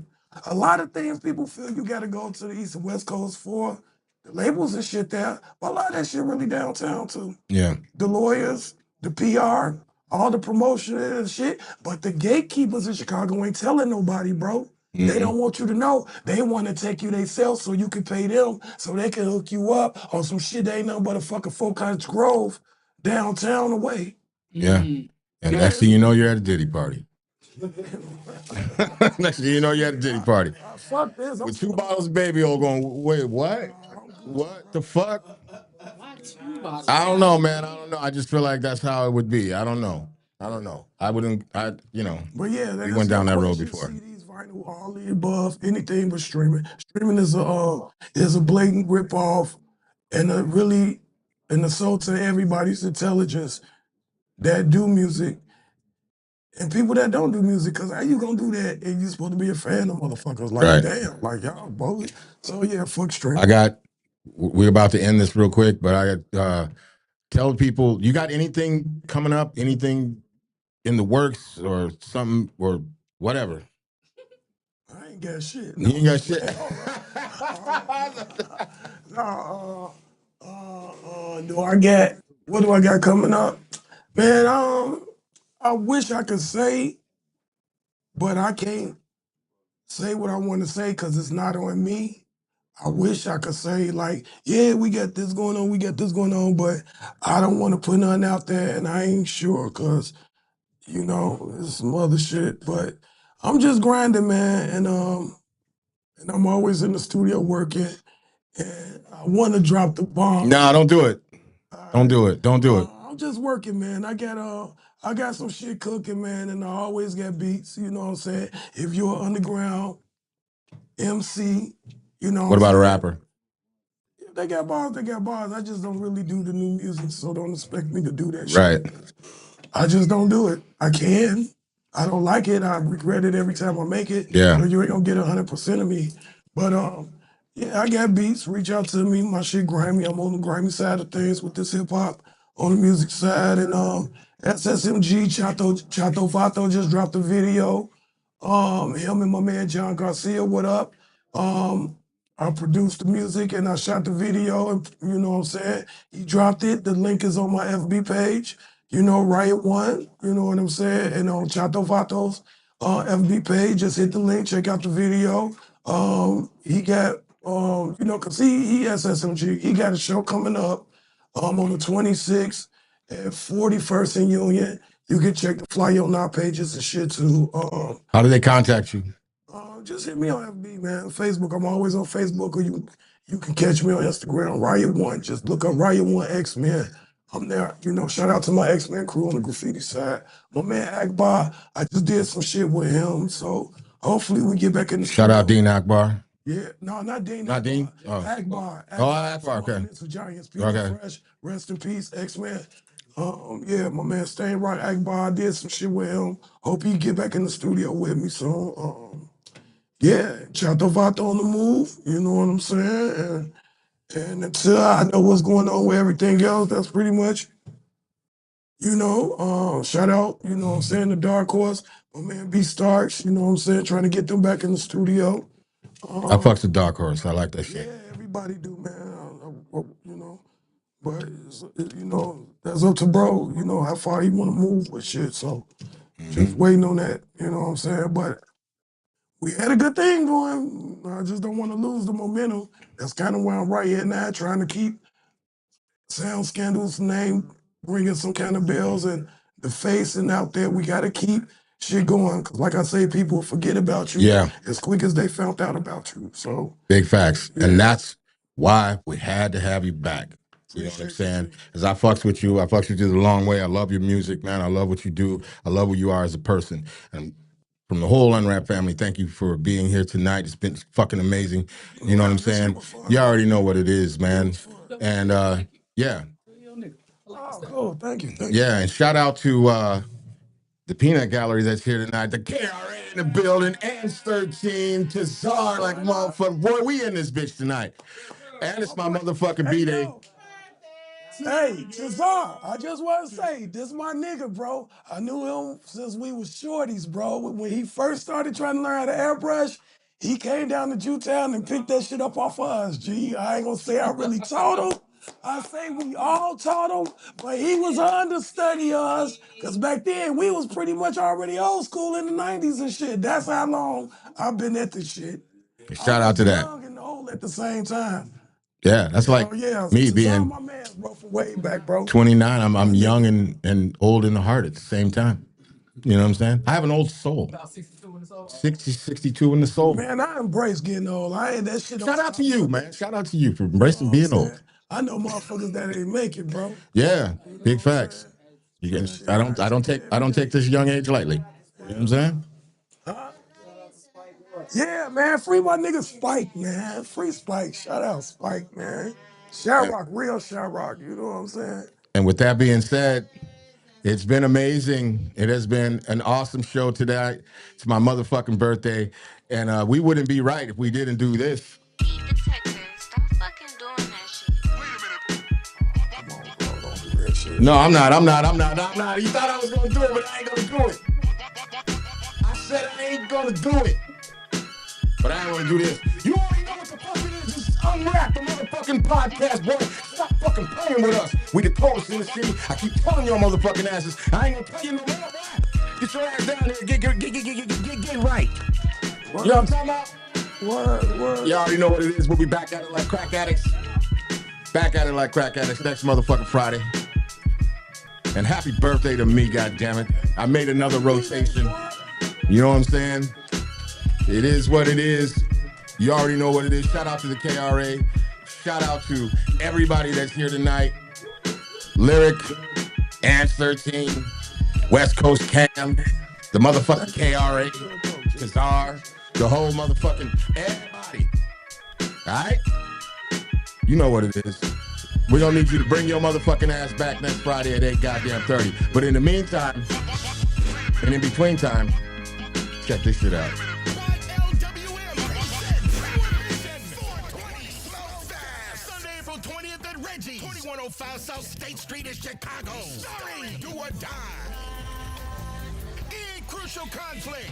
A lot of things people feel you got to go to the East and West Coast for. The labels and shit there. But a lot of that shit really downtown too. Yeah. The lawyers, the PR, all the promotion and shit. But the gatekeepers in Chicago ain't telling nobody, bro. They don't want you to know. They want to take you themselves so you can pay them so they can hook you up on some shit that ain't nothing but a fucking Folk Country Grove downtown away. Yeah. And next thing you know, you're at a Diddy party. Next thing you know, you're at a Diddy party. Fuck this. With 2 bottles of baby oil going, wait, what? What the fuck? I don't know, man. I don't know. I just feel like that's how it would be. I don't know. I wouldn't, But yeah, we went down that road before. CDs, vinyl, all the above, anything but streaming. Streaming is a blatant ripoff and a really an assault to everybody's intelligence that do music and people that don't do music. Cause how you gonna do that and you supposed to be a fan of motherfuckers? Like Right. damn, like y'all both. So yeah, fuck streaming. We're about to end this real quick, but I got tell people, you got anything coming up, anything in the works or something or whatever? I ain't got shit. You ain't got shit. Do I got what do I got coming up? Man, I wish I could say, but I can't say what I want to say because it's not on me. I wish I could say like, yeah, we got this going on, but I don't want to put nothing out there, and I ain't sure because it's some other shit. But I'm just grinding, man, and I'm always in the studio working, and I want to drop the bomb. Nah, don't do it. Don't do it. Don't do it. I'm just working, man. I got some shit cooking, man, and I always got beats. You know what I'm saying? If you're an underground MC, What about a rapper? They got bars, they got bars. I just don't really do the new music, so don't expect me to do that Right. shit. I just don't do it. I can. I don't like it. I regret it every time I make it. Yeah. You ain't gonna get 100% of me. But yeah, I got beats. Reach out to me. My shit grimy. I'm on the grimy side of things with this hip hop on the music side. And SSMG Chato Vato just dropped a video. Him and my man John Garcia, what up? I produced the music and I shot the video, and you know what I'm saying? He dropped it. The link is on my FB page. Riot One, you know what I'm saying? And on Chato Vato's FB page, just hit the link, check out the video. He got, cause he SSMG, he got a show coming up on the 26th at 41st and Union. You can check the flyer on our pages and shit too. How do they contact you? Just hit me on FB, man. Facebook, I'm always on Facebook, or you can catch me on Instagram, Riot One. Just look up Riot One X-Men. I'm there. Shout out to my X-Men crew on the graffiti side. My man Akbar, I just did some shit with him, so hopefully we get back in the Shout out Dean Akbar. Yeah, no, not Dean. Not Akbar. Dean? Oh. Akbar. Oh, Akbar, okay. It's for Giants. Peter Okay. Fresh, rest in peace, X-Men. Yeah, my man Stain Rock Akbar, I did some shit with him. Hope he get back in the studio with me soon. Yeah, Chato Vato on the move, you know what I'm saying? And until I know what's going on with everything else, that's pretty much, shout out, you know what I'm saying, the Dark Horse, my man B Starks, you know what I'm saying, trying to get them back in the studio. I fucks with Dark Horse. I like that shit. Yeah, everybody do, man. But that's up to bro. How far he want to move with shit. So just waiting on that. You know what I'm saying? But we had a good thing going. I just don't want to lose the momentum. That's kind of where I'm right here now, trying to keep Sound Scandal's name ringing some kind of bells and the face and out there. We got to keep shit going. Because like I say, people forget about you as quick as they found out about you. So big facts. Yeah. And that's why we had to have you back. You know what I'm saying? Because I fucks with you. I fucks with you the long way. I love your music, man. I love what you do. I love who you are as a person. And from the whole Unwrap family, thank you for being here tonight. It's been fucking amazing. You know what I'm saying? You already know what it is, man. And yeah. Oh, cool. Thank you. Yeah, and shout out to the Peanut Gallery that's here tonight. The KRA in the building, and 13 to Czar, like motherfucker. Boy, we in this bitch tonight. And it's my motherfucking B-Day. Hey, Cesar, I just want to say, this my nigga, bro. I knew him since we was shorties, bro. When he first started trying to learn how to airbrush, he came down to Jewtown and picked that shit up off of us, G. I ain't gonna say I really taught him. I say we all taught him, but he was an understudy of us, because back then, we was pretty much already old school in the 90s and shit. That's how long I've been at this shit. Shout out to that. Young and old at the same time. Yeah, that's like me being my man, bro, from way back, bro. 29. I'm young and old in the heart at the same time. You know what I'm saying? I have an old soul. About 62 in the soul. 62 in the soul. Man, I embrace getting old. I ain't that shit. Shout out to you, man. Shout out to you for embracing being old. I know motherfuckers that ain't make it, bro. Yeah, big facts. I don't take this young age lightly. You know what I'm saying? Yeah, man. Free my nigga Spike, man. Free Spike. Shout out Spike, man. Shyrock, real Shyrock. You know what I'm saying? And with that being said, it's been amazing. It has been an awesome show today. It's my motherfucking birthday, and we wouldn't be right if we didn't do this. No, I'm not. You thought I was gonna do it, but I ain't gonna do it. I said I ain't gonna do it. But I ain't gonna do this. You already know what the fuck it is. Just unwrap the motherfucking podcast, boy. Stop fucking playing with us. We the coldest in the city. I keep telling y'all motherfucking asses. I ain't gonna tell you no more. Get your ass down there. Get right. You know what I'm talking about? What? You already know what it is. We'll be back at it like crack addicts. Back at it like crack addicts next motherfucking Friday. And happy birthday to me, goddammit. I made another rotation. You know what I'm saying? It is what it is. You already know what it is. Shout out to the KRA. Shout out to everybody that's here tonight. Lyric, Ant 13, West Coast Cam, the motherfucking KRA, Kazar, the whole motherfucking everybody. All right? You know what it is. We're gonna need you to bring your motherfucking ass back next Friday at 8:30. But in the meantime, and in between time, check this shit out. Sunday, April 20th at Reggie's, 2105 South State Street in Chicago. Starring Do or Die. In Crucial Conflict.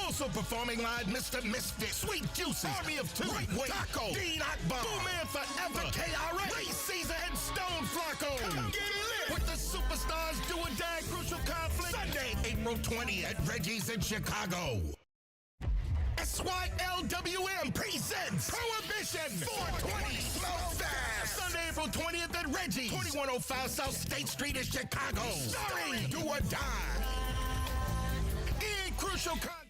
Also performing live, Mr. Misfit, Sweet Juices, Army of Two, Lightweight, Taco, Dean Akbar, Boom Man Forever, the KRA, Ray Caesar, and Stone Flacco. Come get lit with the superstars Do or Die Crucial Conflict. Sunday, April 20th at Reggie's in Chicago. SYLWM presents Prohibition 420 Slow Fast. Sunday, April 20th at Reggie's, 2105 South State Street in Chicago. Starring Do or Die. In Crucial Conflict.